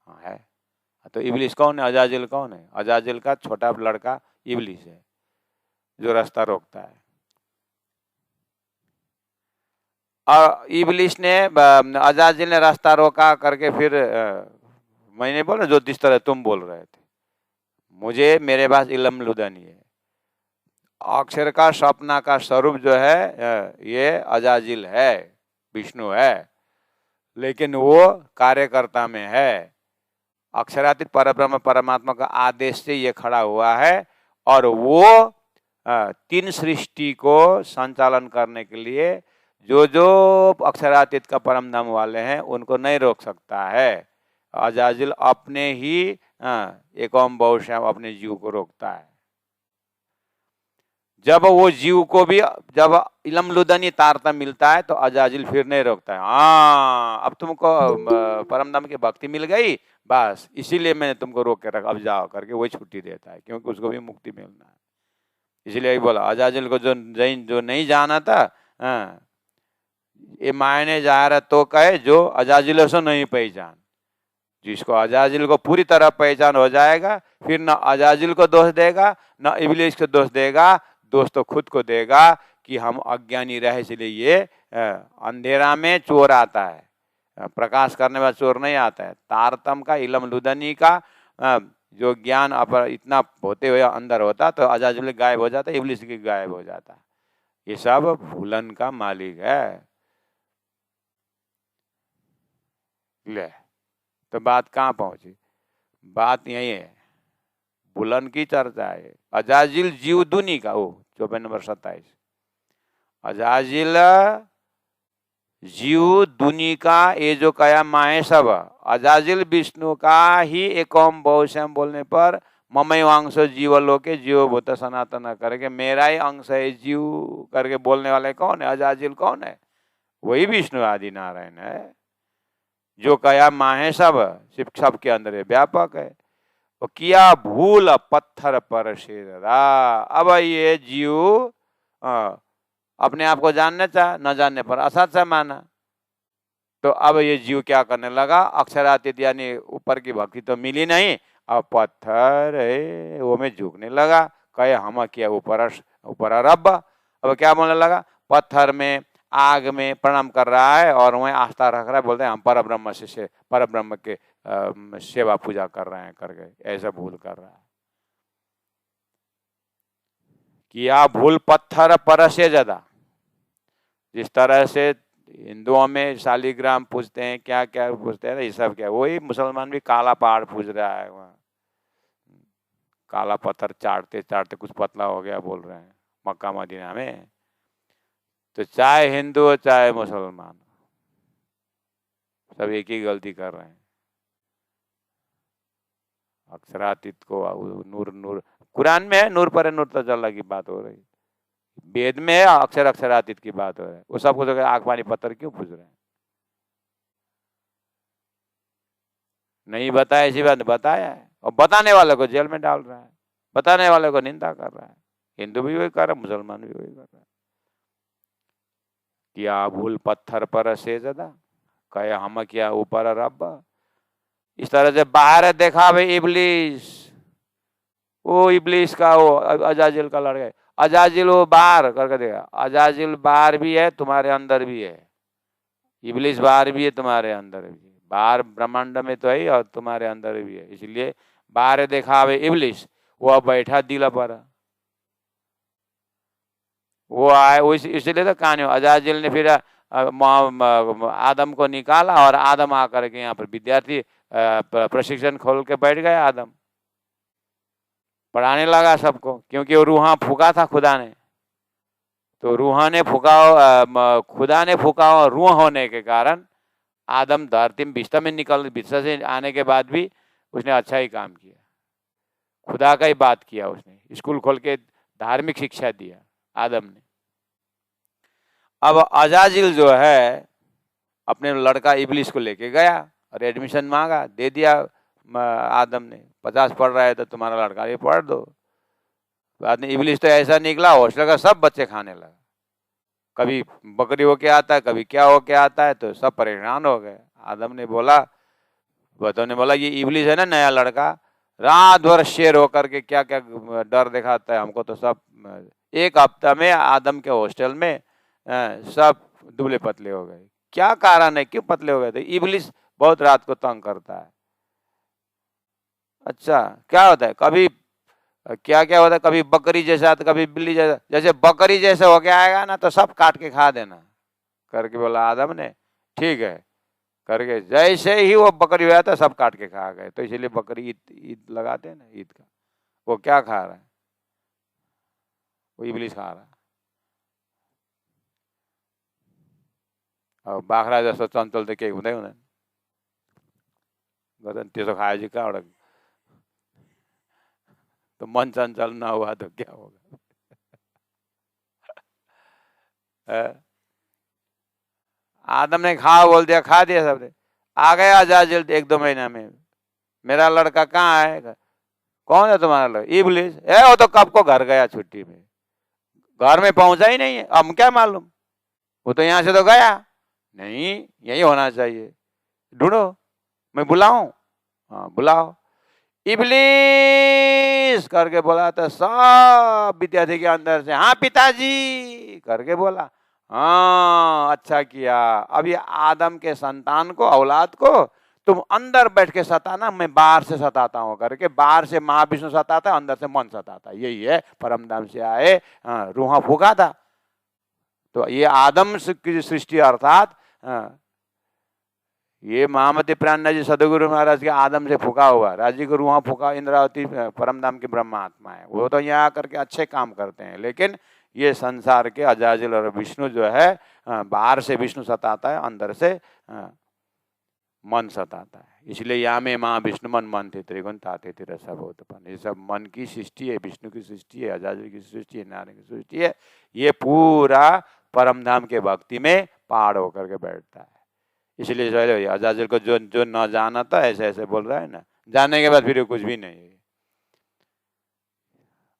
हाँ है। तो इबलिस कौन है, अजाजिल कौन है? अजाजिल का छोटा लड़का इबलिस है, जो रास्ता रोकता है। और इबलिस ने अजाजिल ने रास्ता रोका करके, फिर मैंने बोला जो जिस तरह तुम बोल रहे थे, मुझे मेरे पास इल्म लुदनी है। अक्षर का सपना का स्वरूप जो है ये अजाजिल है, विष्णु है, लेकिन वो कार्यकर्ता में है। अक्षरातीत परब्रह्म परमात्मा का आदेश से ये खड़ा हुआ है, और वो तीन सृष्टि को संचालन करने के लिए जो जो अक्षरातीत का परम धाम वाले हैं उनको नहीं रोक सकता है। अजाजिल अपने ही एकोम बहुश्याम अपने जीव को रोकता है। जब वो जीव को भी जब इलम लुदनी तारता मिलता है तो अजाजिल फिर नहीं रोकता है। हाँ, अब तुमको परम धाम की भक्ति मिल गई, बस इसीलिए मैंने तुमको रोक के रखा, अब जाओ करके वही छुट्टी देता है, क्योंकि उसको भी मुक्ति मिलना है। इसलिए यही बोला, अजाजिल को जो नहीं जाना था, ये मायने जा रहा तो कहे जो अजाजिल से नहीं पहचान। जिसको अजाजिल को पूरी तरह पहचान हो जाएगा, फिर न अजाजिल को दोष देगा, न इबलिस को दोष देगा, दोष तो खुद को देगा कि हम अज्ञानी रहे, इसलिए ये अंधेरा में चोर आता है, प्रकाश करने वाला चोर नहीं आता है। तारतम का इलम लुदनी का जो ज्ञान अपर इतना होते हुए अंदर होता तो अजाजुल गायब हो जाता, इब्लिस की गायब हो जाता। ये सब भूलन का मालिक है। ले तो बात कहाँ पहुंची? बात यही है, भूलन की चर्चा है। अजाजिल जीव दुनी का, वो 24 नंबर 27। अजाजिल जीव दुनी का ये जो कया माए सब, अजाजिल विष्णु का ही एक ओम बहुश्याम बोलने पर ममय अंश जीवलोके जीव भूत सनातन करके मेरा ही अंश है जीव करके बोलने वाले कौन है? अजाजिल कौन है? वही विष्णु आदि नारायण है। जो कया माहे सब, सिर्फ सबके अंदर है, व्यापक है। तो किया भूल पत्थर पर शेरा। अब ये जीव अपने आप को जानने चाह, न जानने पर असत से माना। तो अब ये जीव क्या करने लगा? अक्षरातीत यानी ऊपर की भक्ति तो मिली नहीं, अब पत्थर है वो में झुकने लगा। कहे हम किया ऊपर रब। अब क्या बोलने लगा? पत्थर में, आग में प्रणाम कर रहा है और वहीं आस्था रख रहा है, बोलते हैं हम पर ब्रह्म से पर ब्रह्म के सेवा पूजा कर रहे हैं करके, ऐसा भूल कर रहा है। किया भूल पत्थर पर से ज्यादा। जिस तरह से हिंदुओं में शालिग्राम पूजते हैं, क्या क्या पूजते हैं, ये सब क्या, वही मुसलमान भी काला पहाड़ पूज रहा है। वहाँ काला पत्थर चाटते चाटते कुछ पतला हो गया बोल रहे हैं मक्का मदीना में। तो चाहे हिंदू हो चाहे मुसलमान, सब एक ही गलती कर रहे हैं। अक्षरातीत को नूर नूर, कुरान में है नूर पर नूर तजल्ला की बात हो रही, वेद में है अक्षर अक्षरातीत की बात हो रही है। वो सब कुछ आग पानी पत्थर क्यों पूछ रहे हैं? नहीं बताया, इसी बात बताया है और बताने वाले को जेल में डाल रहा है, बताने वाले को निंदा कर रहा है। हिंदू भी वही कर रहा है, मुसलमान भी वही कर रहा है। क्या भूल पत्थर पर से ज्यादा, कहे हम क्या ऊपर रब। इस तरह से बाहर देखा भाई इबलीस, वो इबलीस का वो अजाजिल का लड़का, अजाजिल वो बाहर करके देखा, अजाजिल बाहर भी है तुम्हारे अंदर भी है, इबलीस बाहर भी है तुम्हारे अंदर भी है। बाहर ब्रह्मांड में तो है और तुम्हारे अंदर भी है। इसलिए बाहर देखा भाई इबलीस, वो बैठा दिल पर, वो आए, वो इसलिए तो कहानी अजाजिल ने फिर आदम को निकाला और आदम आकर के यहाँ पर विद्यार्थी प्रशिक्षण खोल के बैठ गए। आदम पढ़ाने लगा सबको, क्योंकि वो रूहा फूका था खुदा ने। तो रूहा ने फूका, खुदा ने फूका और रूह होने के कारण आदम धरती में बिस्तर में निकल, बिस्तर से आने के बाद भी उसने अच्छा ही काम किया, खुदा का ही बात किया। उसने स्कूल खोल के धार्मिक शिक्षा दिया आदम ने। अब अजाजिल जो है अपने लड़का इबलीस को लेके गया और एडमिशन मांगा, दे दिया आदम ने। 50 पढ़ रहा है तो तुम्हारा लड़का ये पढ़ दो। बाद में इबलीस तो ऐसा निकला, हॉस्टल का सब बच्चे खाने लगा। कभी बकरी होके आता है, कभी क्या होके आता है, तो सब परेशान हो गए। आदम ने बोला, बतौने बोला ये इबलीस है ना नया लड़का, रात भर शेर होकर के क्या क्या डर दिखाता है हमको। तो सब एक हफ्ता में आदम के हॉस्टल में सब दुबले पतले हो गए। क्या कारण है, क्यों पतले हो गए थे? इबलीस बहुत रात को तंग करता है। अच्छा क्या होता है, कभी क्या क्या होता है, कभी बकरी जैसा तो कभी बिल्ली जैसा। जैसे बकरी जैसे हो गया आएगा ना तो सब काट के खा देना करके बोला आदम ने। ठीक है करके जैसे ही वो बकरी हुआ था सब काट के खा गए। तो इसीलिए बकरी ईद लगाते हैं ना, ईद का। वो क्या खा रहा है? वो इबलीस खा रहा है। अब बाख्रा जस्तो चञ्चल त केही हुँदै हुँदैन, गर्दैन त्यसो खाएपछि कहाँबाट? तो मन चंचल ना हुआ तो क्या होगा? आदम ने खा बोल दिया, खा दिया सबने। आ गया अजाजिल 1-2 महीना में, मेरा लड़का कहाँ है? कौन है तुम्हारा लड़का? इबलीस है। वो तो कब को घर गया छुट्टी में, घर में पहुंचा ही नहीं है। अब क्या मालूम, वो तो यहाँ से तो गया नहीं, यही होना चाहिए। ढूंढो, मैं बुलाऊं? हाँ बुलाओ। इबलीस करके बोला तो सब विद्यार्थी के अंदर से हाँ पिताजी करके बोला। हाँ अच्छा किया। अब ये आदम के संतान को, औलाद को तुम अंदर बैठ के सताना, मैं बाहर से सताता हूँ करके, बाहर से महाविष्णु सताता है, अंदर से मन सताता है। यही है परम धाम से आए रूहा फूका था। तो ये आदम की सृष्टि अर्थात ये महामती प्राणनाथ जी सदगुरु महाराज के आदम से फूका हुआ, राजी को रूहा फूका इंद्रावती परम धाम की ब्रह्म आत्मा है। वो तो यहाँ आकर के अच्छे काम करते हैं, लेकिन ये संसार के अजाजिल और विष्णु जो है बाहर से विष्णु सताता है, अंदर से मन सताता है। इसलिए या में माँ विष्णु मन मन थे त्रिगुण ताते थे रसा भूतपन। ये सब मन की सृष्टि है, विष्णु की सृष्टि है, अजाजिल की सृष्टि है, नारायण की सृष्टि है। ये पूरा परम धाम के भक्ति में पहाड़ होकर के बैठता है। इसलिए जो अजाजिल को जो जो न जाना था ऐसे ऐसे बोल रहा है ना, जानने के बाद फिर कुछ भी नहीं है।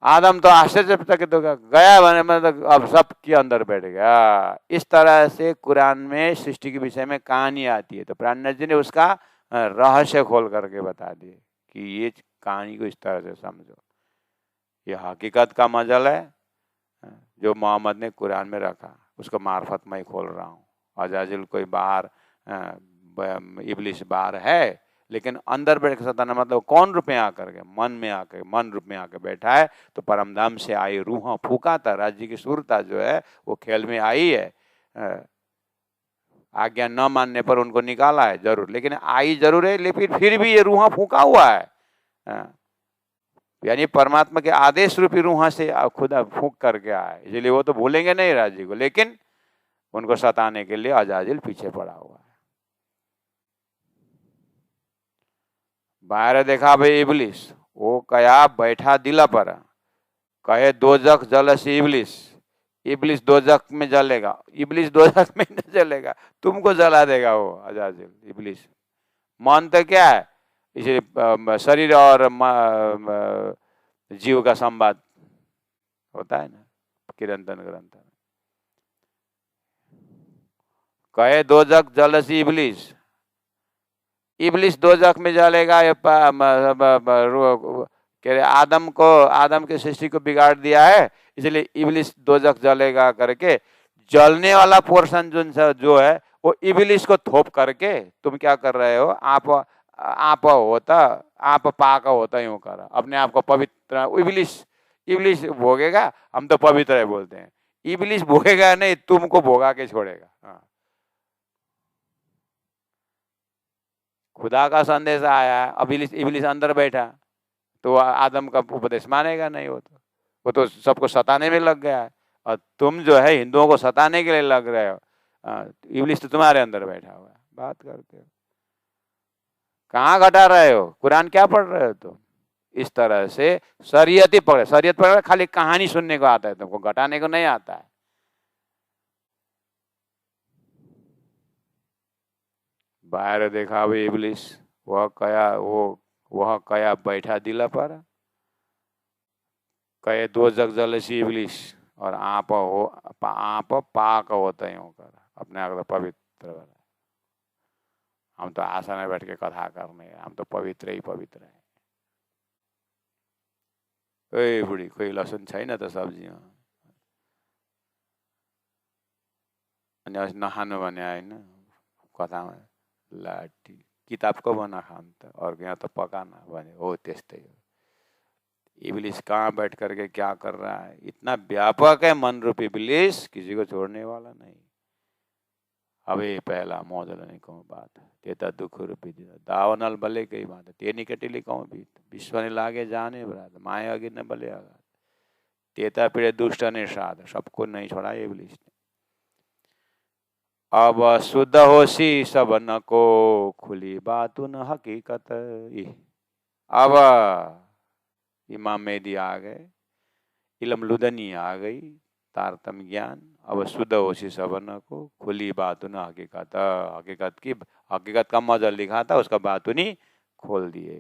आदम तो आश्चर्य तक तो गया बने, मतलब अब सब के अंदर बैठ गया। इस तरह से कुरान में सृष्टि के विषय में कहानी आती है, तो प्राणनाथ जी ने उसका रहस्य खोल करके बता दिए कि ये कहानी को इस तरह से समझो। ये हकीकत का मजल है जो मोहम्मद ने कुरान में रखा, उसको मार्फत मैं खोल रहा हूँ। अजाजिल कोई बाहर इब्लिस बाहर है, लेकिन अंदर बैठ के सताना मतलब कौन रूप में आकर के, मन में आकर, मन रूप में आकर बैठा है। तो परमधाम से आई रूह फूका था, राज्य की सूरता जो है वो खेल में आई है। आज्ञा न मानने पर उनको निकाला है जरूर, लेकिन आई जरूर है, लेकिन फिर भी ये रूह फूका हुआ है। यानी परमात्मा के आदेश रूपी रूह से खुद फूक करके आए, इसलिए वो तो भूलेंगे नहीं राज्य को, लेकिन उनको सताने के लिए अजाजिल पीछे पड़ा हुआ है। बाहर देखा भाई इबलिस, वो कया बैठा दिला पर, कहे दोजख जल से इबलिस, इबलिस दोजख में जलेगा। इबलिस दोजख में न जलेगा, तुमको जला देगा वो अजाजिल इबलिस। मन तो क्या है, इसे शरीर और जीव का संवाद होता है ना किरंतन ग्रंथ। कहे दोजख जल से इबलिस, इबलिस दोजख में जलेगा। आदम के सृष्टि को बिगाड़ दिया है, इसलिए इबलिस दोजख जलेगा करके जलने वाला पोर्शन जो है वो इबलिस को थोप करके तुम क्या कर रहे हो, आप होता, आप पाक होता यूं कर अपने आप को पवित्र। इबलिस भोगेगा, हम तो पवित्र है बोलते हैं, इबलिस भोगेगा नहीं, तुमको भोगा के छोड़ेगा। हाँ। खुदा का संदेश आया, अब इबलिस अंदर बैठा, तो आदम का उपदेश मानेगा नहीं। वो तो सबको सताने में लग गया है, और तुम जो है हिंदुओं को सताने के लिए लग रहे हो। इबलिस तो तुम्हारे अंदर बैठा हुआ है। बात करते हो, कहाँ घटा रहे हो, कुरान क्या पढ़ रहे हो तुम? इस तरह से शरीयत ही पढ़, शरीयत पढ़ खाली कहानी सुनने को आता है, तुमको घटाने को नहीं आता है। बाहर देखा भाई इबलिस, वह कया बैठा दिला पर, कहे दो जग जल सी इबलिस, और आप पाक होते हो कर अपने आप पवित्र बना। हम तो आसन में बैठ के कथा करने, हम तो पवित्र ही पवित्र है। ए बुढी, कोही लसुन छैन त सब्जीमा, अनि अस्ति नखानु भने होइन कथामा, लाठी किताबको बना खान त अर्को यहाँ त पकाना भने हो। त्यस्तै हो, इबलिस कहाँ बैठ करके क्या कर रहा है, इतना व्यापक है मन रूपी इबलिस, किसी को छोड़ने वाला नहीं। હવે પહેલા મોજ લઈને કહું बात, તેતા દુઃખ રૂપી દીધા દાવનલ ભલે કઈ વાત, તેની કેટલી કહું ભીત, વિશ્વને લાગે જાને ભરાત, माया अगिर न भले आघात, तेता पीड़े दुष्ट ने साध, सबको नहीं छोड़ा इबलिस ने। अब शुद्ध होशी सब न को, खुली बात न हकीकत। अब इमाम मेहदी आ गए, इलम लुदनी आ गई, तारतम ज्ञान। अब शुद्ध होशी सबन को, खुली बातुन हकीकत, हकीकत का मजल लिखा था, उसका बातुनी खोल दिए।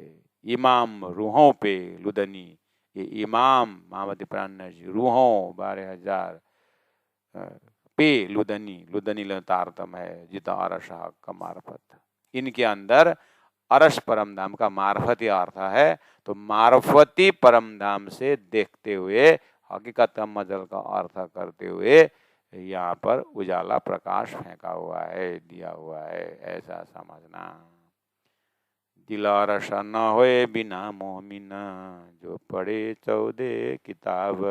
इमाम रूहों पे लुदनी, ये इमाम महामती प्राणनाथ जी रूहों 12,000 पे लुदनी तारतम है, जिता अरश का मार्फत, इनके अंदर अरश परमधाम का मार्फती अर्थ है। तो मार्फती परमधाम से देखते हुए हकीकत का मजल का अर्थ करते हुए यहाँ पर उजाला प्रकाश फेंका हुआ है, दिया हुआ है, ऐसा समझना। दिला रसा न होए बिना मोमिन, जो पढ़े 14 किताब।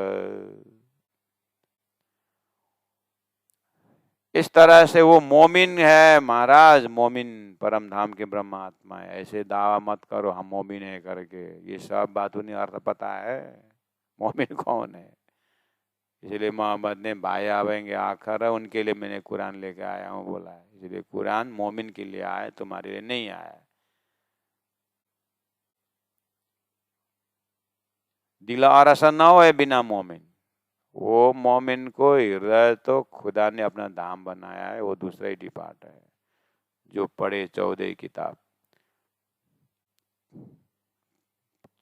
इस तरह से वो मोमिन है महाराज, मोमिन परम धाम के ब्रह्मात्मा है। ऐसे दावा मत करो हम मोमिन है करके, ये सब बातों नहीं अर्थ पता है मोमिन कौन है। इसलिए मोहम्मद ने भाई आवेंगे आखिर, उनके लिए मैंने कुरान लेके आया हूँ बोला है। इसलिए कुरान मोमिन के लिए आया, तुम्हारे लिए नहीं आया। दिल और असर ना हो बिना मोमिन, वो मोमिन को हृदय तो खुदा ने अपना धाम बनाया है, वो दूसरा ही डिपार्ट है। जो पढ़े 14 किताब,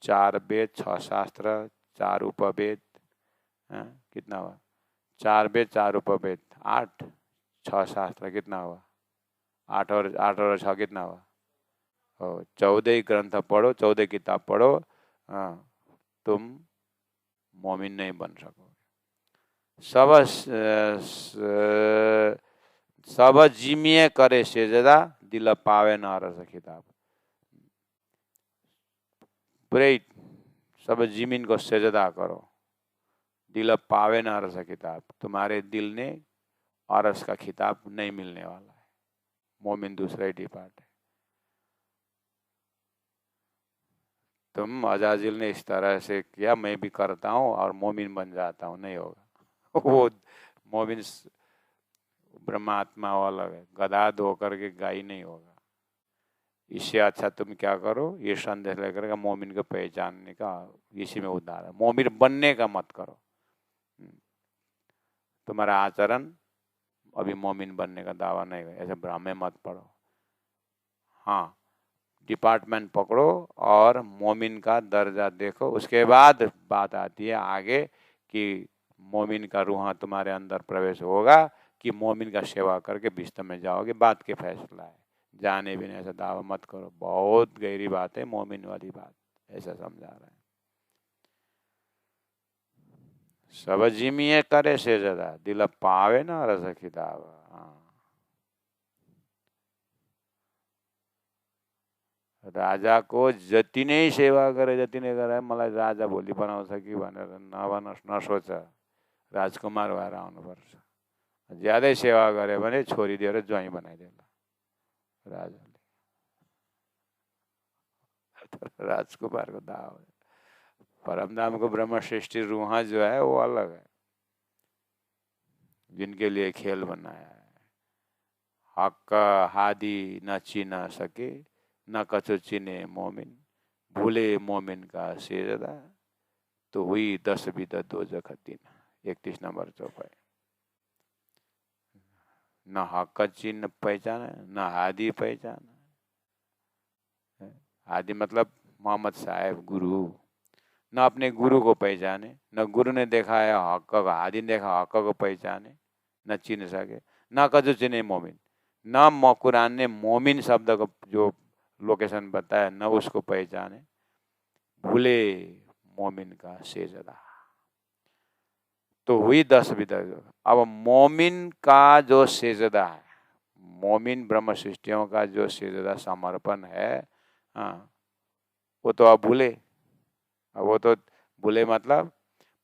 4 वेद, 6 शास्त्र, 4 उपवेद, कितना हुआ? 4 वेद, 4 उपवेद, 8, 6 शास्त्र, कितना हुआ? 8 और 6 कितना हुआ? 14 ग्रंथ पढ़ो, 14 किताब पढ़ो, तुम मोमिन नहीं बन सकोगे। सब जिमिए करे सेजदा, दिल पावे न रस किताब। पूरे सब जिमिन को सेजदा करो, दिल पावे न रस किताब। तुम्हारे दिल ने अरस का खिताब नहीं मिलने वाला है। मोमिन दूसरा ही डिपार्ट है। तुम अजाजिल ने इस तरह से किया, मैं भी करता हूँ और मोमिन बन जाता हूँ, नहीं होगा। वो मोमिन ब्रह्मात्मा अलग है, गधा धो करके गाय नहीं होगा। इससे अच्छा तुम क्या करो, ये संदेश लेकर के मोमिन को पहचानने का इसी में उद्धार है। मोमिन बनने का मत करो, तुम्हारा आचरण अभी मोमिन बनने का दावा नहीं है, ऐसे भ्रम मत पड़ो। हाँ, डिपार्टमेंट पकड़ो और मोमिन का दर्जा देखो, उसके बाद बात आती है आगे कि मोमिन का रूह तुम्हारे अंदर प्रवेश होगा कि मोमिन का सेवा करके बिस्तर में जाओगे, बात के फैसला है। जाने भी नहीं ऐसा दावा मत करो, बहुत गहरी बात है मोमिन वाली बात, ऐसा समझा रहे हैं। सब जिमिए करे से ज्यादा, दिल पावे ना रस खिताब। राजा को जति नै सेवा करे जति नै गरे मलाई राजा भोलि बनाउँछ कि भनेर नसोच, राजकुमार भएर आउनुपर्छ। ज्यादै सेवा गरे भने छोरी दिएर ज्वाइँ बनाइदेला राजाले। राजकुमार को दाव है। परमधाम को ब्रह्म सृष्टि रूहा जो है वो अलग है, जिनके लिए खेल बनाया है। हक हादी न चीन सके, न कछु चिने मोमिन, भूले मोमिन का सेजदा, तो हुई 10 विद दोजख 3, 31 नंबर चौपाई। न हक चिन्ह पहचाना, न हादी पहचाना। हादी मतलब मोहम्मद साहेब गुरु, न अपने गुरु को पहचाने, न गुरु ने देखा है हक को, हादी ने देखा हक को पहचाने, न चिन्ह सके, न कछु चिने मोमिन। न कुरान ने मोमिन शब्द को जो लोकेशन बताया न उसको पहचाने, भूले मोमिन का सेजदा, तो हुई 10 विद। अब मोमिन का जो सेजदा है, मोमिन ब्रह्म सृष्टियों का जो सेजदा समर्पण है, वो तो अब भूले। अब वो तो भूले मतलब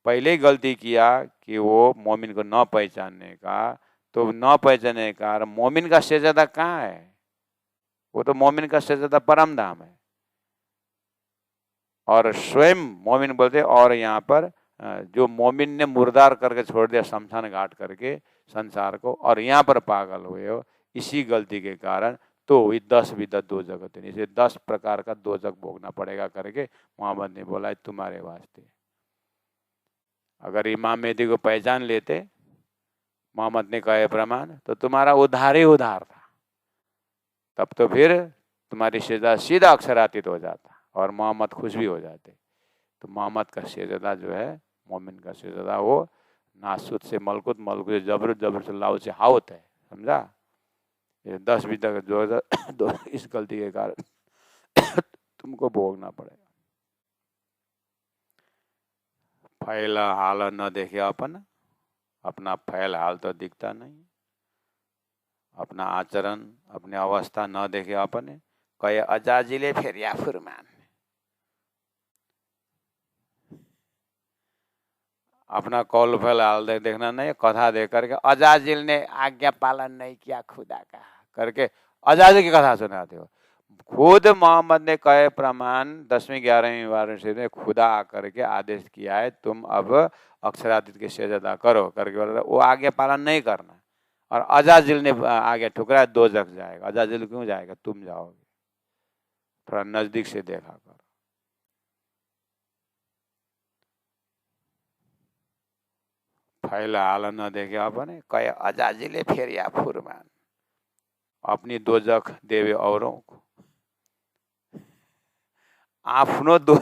पहले ही गलती किया कि वो मोमिन को न पहचानने का, तो न पहचानने का मोमिन का सेजदा कहाँ है? वो तो मोमिन का सेजदा परम धाम है। और स्वयं मोमिन बोलते, और यहाँ पर जो मोमिन ने मुर्दार करके छोड़ दिया शमशान घाट करके संसार को, और यहाँ पर पागल हुए हो, इसी गलती के कारण तो हुई 10 विद दोजख 3, इसे 10 प्रकार का दोजख भोगना पड़ेगा करके मोहम्मद ने बोला है तुम्हारे वास्ते। अगर इमाम मेहदी को पहचान लेते, मोहम्मद ने कहे प्रमाण, तो तुम्हारा उद्धार ही उद्धार था। तब तो फिर तुम्हारी सेजदा सीधा अक्षरातीत हो जाता और मोहम्मद खुश भी हो जाते। तो मोहम्मद का सेजदा जो है, मोमिन का सेजदा, वो नासुत से मलकुत, मलकुत से जबर, जबर से लाउ से हाउत है, समझा? ये 10 विद जो इस गलती के कारण तुमको भोगना पड़ेगा। फैल हाल न देखे अपना फैल हाल तो दिखता नहीं, अपना आचरण अपने अवस्था न देखे अपने, कहे अजाजिले फेरिया फुरमान। अपना कॉल फैल हाल देखना नहीं, कथा देख करके अजाजिल ने आज्ञा पालन नहीं किया खुदा का करके अजाजिल की कथा सुनाते हो। खुद मोहम्मद ने कहे प्रमाण 10वीं 11वीं 12वीं में खुदा आकर के आदेश किया है तुम अब अक्षरादित की सजदा करो करके, वो आज्ञा पालन नहीं करना और अजाजिल ने आगे ठुकराया, दो जग जाएगा। अजाजिल क्यों जाएगा, तुम जाओगे। थोड़ा नजदीक से देखा करो। फैला हाल न देखे अपने कहे अजाजिले फेरिया फुरमान, अपनी दो जख देवे औरों को आफ्नो दो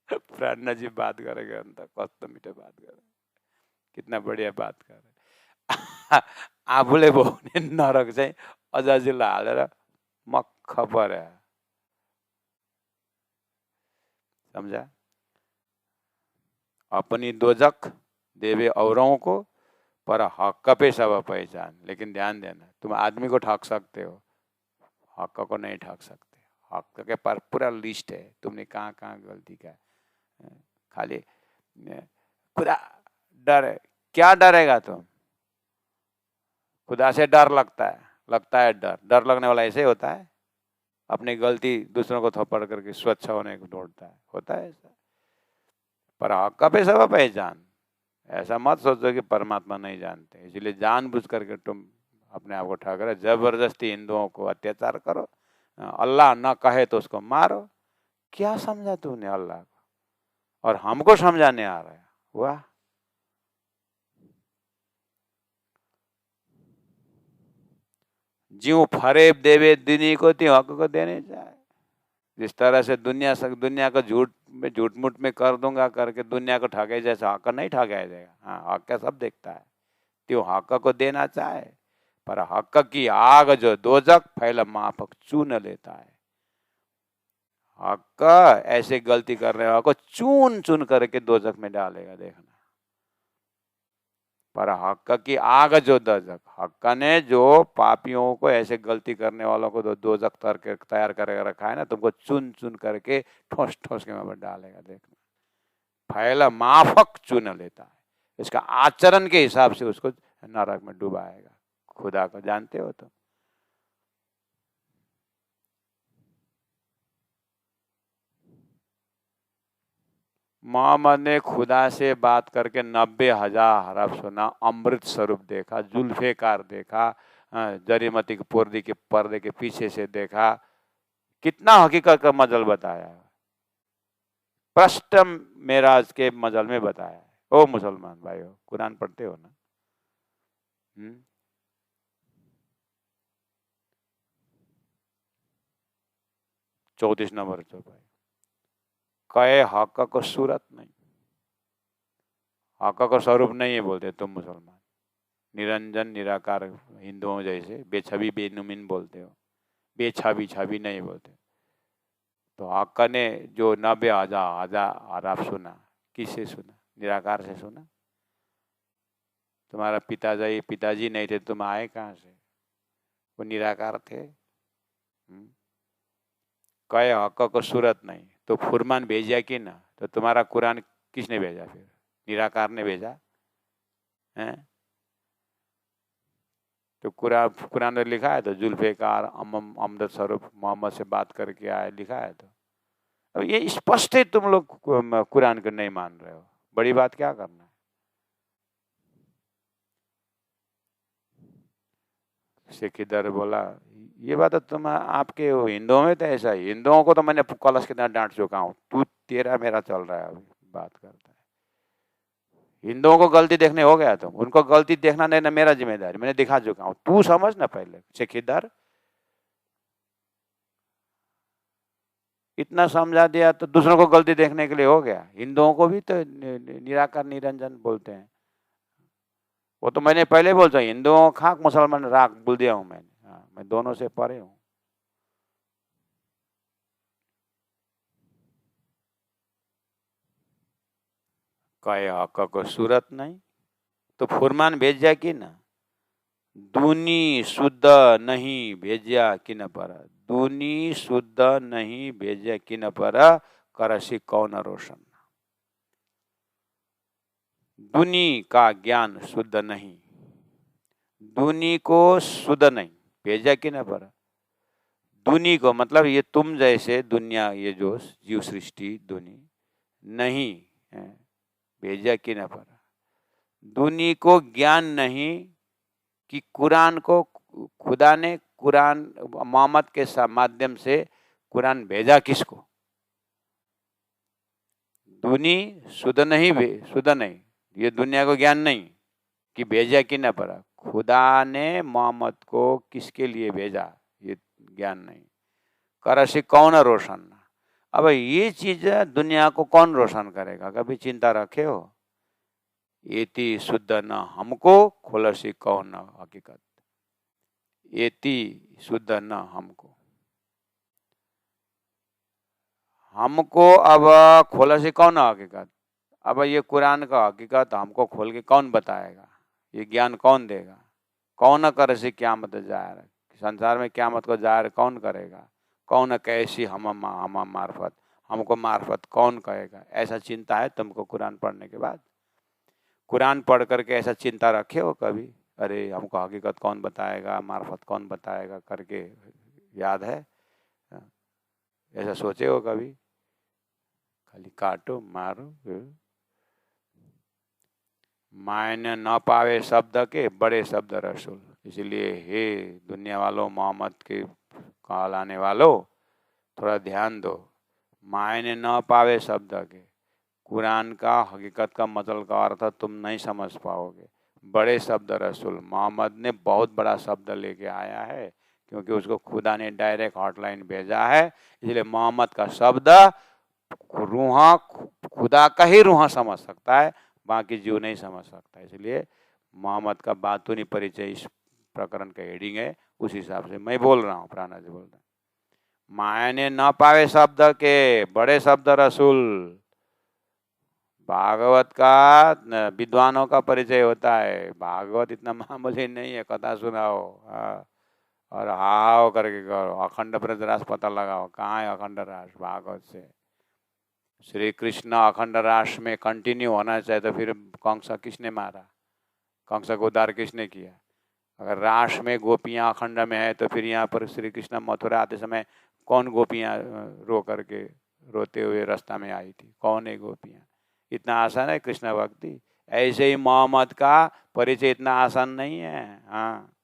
प्राण जी बात करेंगे अंत कस्तो मीठे बात करे, कितना बढ़िया बात करे। आफूले भोग्ने नरक चाहिँ अजाजिललाई हालेर मक्ख पर्या, समझा। अपनी दोजख देवे औरों को पर हक पे सब पहचान। लेकिन ध्यान देना, तुम आदमी को ठग सकते हो, हक को नहीं ठग सकते। हक के पर पूरा लिस्ट है, तुमने कहाँ कहाँ गलती का। खाली खुदा डर है, क्या डरेगा तुम? खुदा से डर लगता है डर। डर लगने वाला ऐसे होता है, अपनी गलती दूसरों को थप्पड़ करके स्वच्छ होने को ढूंढता है, होता है ऐसा। पर हक पे सब पहचान, ऐसा मत सोचो कि परमात्मा नहीं जानते, इसलिए जानबूझ करके तुम अपने आप को ठग रहे। जबरदस्ती हिंदुओं को अत्याचार करो, अल्लाह न कहे तो उसको मारो। क्या समझा तूने अल्लाह को, और हमको समझाने आ रहा है। वाह, ज्यों फरेब देवे दुनिया को त्यों हक को देने जाए। जिस तरह से दुनिया को झूठ मूठ में कर दूंगा करके दुनिया को ठगे, जैसा हक नहीं ठगाया जाएगा। हाँ, हक सब देखता है, त्यों हक को देना चाहे। पर हक की आग जो दोजक फैल माफक चून लेता है। हक ऐसे गलती करने वालों को चून चून करके दोजक में डालेगा, देखना। पर हक की आग जो दोजक, हक ने जो पापियों को ऐसे गलती करने वालों को दोजक तैयार करके रखा है ना, तुमको चुन चुन करके ठोस ठोस के वहां डालेगा, देखना। फैला माफक चुन लेता है, इसका आचरण के हिसाब से उसको नरक में डुबाएगा। खुदा को जानते हो तुम? मोहम्मद ने खुदा से बात करके 90,000 हरफ सुना, अमृत स्वरूप देखा, जुल्फेकार देखा, जरीमती के पर्दे के पीछे से देखा। कितना हकीकत का मजल बताया, प्रष्ट मेराज के मजल में बताया। ओ मुसलमान भाइयों, कुरान पढ़ते हो ना? 34 नंबर चौपाई। कहे हक को सूरत नहीं, हक को स्वरूप नहीं है बोलते तुम मुसलमान। निरंजन निराकार हिंदुओं जैसे बेछबी बेनुमीन बोलते हो, बेछबी छवि नहीं बोलते। तो हक ने जो 90,000 हरफ सुना, किससे सुना? निराकार से सुना। तुम्हारा पिताजी नहीं थे, तुम आए कहाँ से? वो निराकार थे। कहे हक को सूरत नहीं, तो फुरमान भेजा कि ना? तो तुम्हारा कुरान किसने भेजा? फिर निराकार ने भेजा है। तो कुरान में लिखा है तो जुल्फेकार अमदद स्वरूप मोहम्मद से बात करके आए, लिखा है। तो अब ये स्पष्ट है, तुम लोग कुरान को नहीं मान रहे हो, बड़ी बात क्या करना है? शेख इधर बोला ये बात तो तुम आपके हिंदुओं में तो ऐसा ही, हिंदुओं को तो मैंने कलश कितना डांट चुका हूँ, तू तेरा मेरा चल रहा है अभी बात करता है। हिंदुओं को गलती देखने हो गया, तुम उनको गलती देखना नहीं ना मेरा जिम्मेदारी, मैंने दिखा चुका हूँ, तू समझ ना पहले। शेख इधर इतना समझा दिया तो दूसरों को गलती देखने के लिए हो गया। हिंदुओं को भी तो निराकार निरंजन बोलते हैं, वो तो मैंने पहले बोलता, हिंदुओं खाक मुसलमान राख बोल दिया हूँ मैंने। हाँ, मैं दोनों से परे हूँ। कहे हक को सूरत नहीं, तो फुरमान भेज जाए कि ना? दूनी शुद्ध नहीं भेज्या किन पर, दूनी शुद्ध नहीं भेज्या किन पर, करसी कौन रोशन। दूनी का ज्ञान शुद्ध नहीं, दूनी को शुद्ध नहीं भेजा किन पर। दूनी को मतलब ये तुम जैसे दुनिया, ये जो जीव सृष्टि दूनी नहीं भेजा किन पर। दूनी को ज्ञान नहीं कि कुरान को खुदा ने, कुरान मोहम्मद के माध्यम से कुरान भेजा किसको। दूनी शुद्ध नहीं, शुद्ध नहीं, ये दुनिया को ज्ञान नहीं कि भेजा कि न पड़ा। खुदा ने मोहम्मद को किसके लिए भेजा ये ज्ञान नहीं। करसी कौन रोशन। अब ये चीज दुनिया को कौन रोशन करेगा, कभी चिंता रखे हो। एति शुद्ध न हमको, खोलसी कौन हकीकत। एति शुद्ध न हमको, हमको अब खोलसी कौन हकीकत। अब ये कुरान का हकीकत हमको खोल के कौन बताएगा, ये ज्ञान कौन देगा। कौन करसी क़यामत जाहिर, संसार में क़यामत को जाहिर कौन करेगा। कौन कैसी हम मार्फत, हमको मार्फत कौन कहेगा। ऐसा चिंता है तुमको कुरान पढ़ने के बाद। कुरान पढ़ करके ऐसा चिंता रखे हो कभी, अरे हमको हकीकत कौन बताएगा, मार्फत कौन बताएगा करके याद है, ऐसा सोचे हो कभी। खाली काटो मारो। मायने न पावे शब्द के बड़े शब्द रसूल। इसलिए हे दुनिया वालों, मोहम्मद के कहलाने वालों, थोड़ा ध्यान दो। मायने न पावे शब्द के, कुरान का हकीकत का मतलब का अर्थ तुम नहीं समझ पाओगे। बड़े शब्द रसूल, मोहम्मद ने बहुत बड़ा शब्द लेके आया है, क्योंकि उसको खुदा ने डायरेक्ट हॉटलाइन भेजा है। इसलिए मोहम्मद का शब्द रूह, खुदा का ही रूह समझ सकता है, बाकी जीव नहीं समझ सकता। इसलिए मोहम्मद का बातूनी परिचय इस प्रकरण का हेडिंग है, उस हिसाब से मैं बोल रहा हूँ। प्राणा जी बोल रहे हैं, मायने न पावे शब्द के बड़े शब्द रसूल। भागवत का विद्वानों का परिचय होता है, भागवत इतना मामूली नहीं है। कथा सुनाओ और हाओ करके करो, अखंड ब्रजरास पता लगाओ, कहाँ है अखंड रास। भागवत से श्री कृष्ण अखंड रास में कंटिन्यू होना चाहिए, तो फिर कंस किसने मारा, कंस को उद्धार किसने किया। अगर रास में गोपियां अखंड में है, तो फिर यहाँ पर श्री कृष्ण मथुरा आते समय कौन गोपियां रो करके रोते हुए रास्ता में आई थी, कौन है गोपियां। इतना आसान है कृष्ण भक्ति। ऐसे ही मोहम्मद का परिचय इतना आसान नहीं है। हाँ,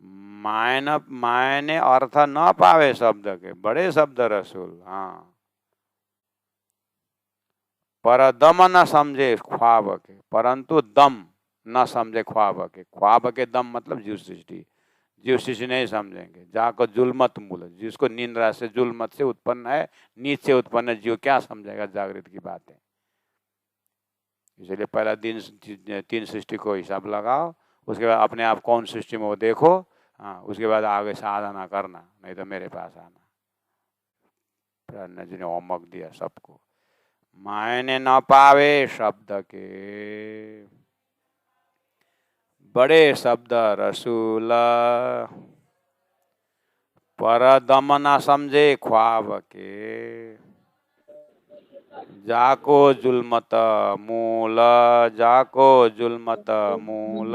मायने अर्थ न पावे शब्द के बड़े शब्द रसूल। हाँ, पर दम न समझे ख्वाब के, परंतु दम न समझे ख्वाब के। ख्वाब के दम मतलब जीव सृष्टि, जीव सृष्टि नहीं समझेंगे। जाको जुल्मत मूल, जिसको निंद्रा से जुल्मत से उत्पन्न है, नीच से उत्पन्न है, जीव क्या समझेगा जागृत की बातें। इसलिए पहला दिन तीन सृष्टि को हिसाब लगाओ, उसके बाद अपने आप कौन सृष्टि में वो देखो। हाँ, उसके बाद आगे साधना करना, नहीं तो मेरे पास आना। प्रज्ञा जी ने होमवर्क दिया सबको। मायने न पावे शब्द के बड़े शब्द रसूल, पर दम न समझे ख्वाब के। जाको जुल्मत मूल, जाको जुल्मत मूल।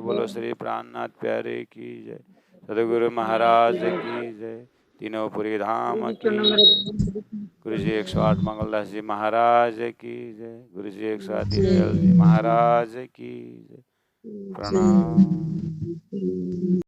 बोलो श्री प्राणनाथ प्यारे की जय, सदगुरु महाराज की जय, तीनों पुरी धाम की जय। गुरु जी 108 मंगलदास जी महाराज की जय, गुरु जी 108 दीनदयाल जी महाराज की जय। प्रणाम।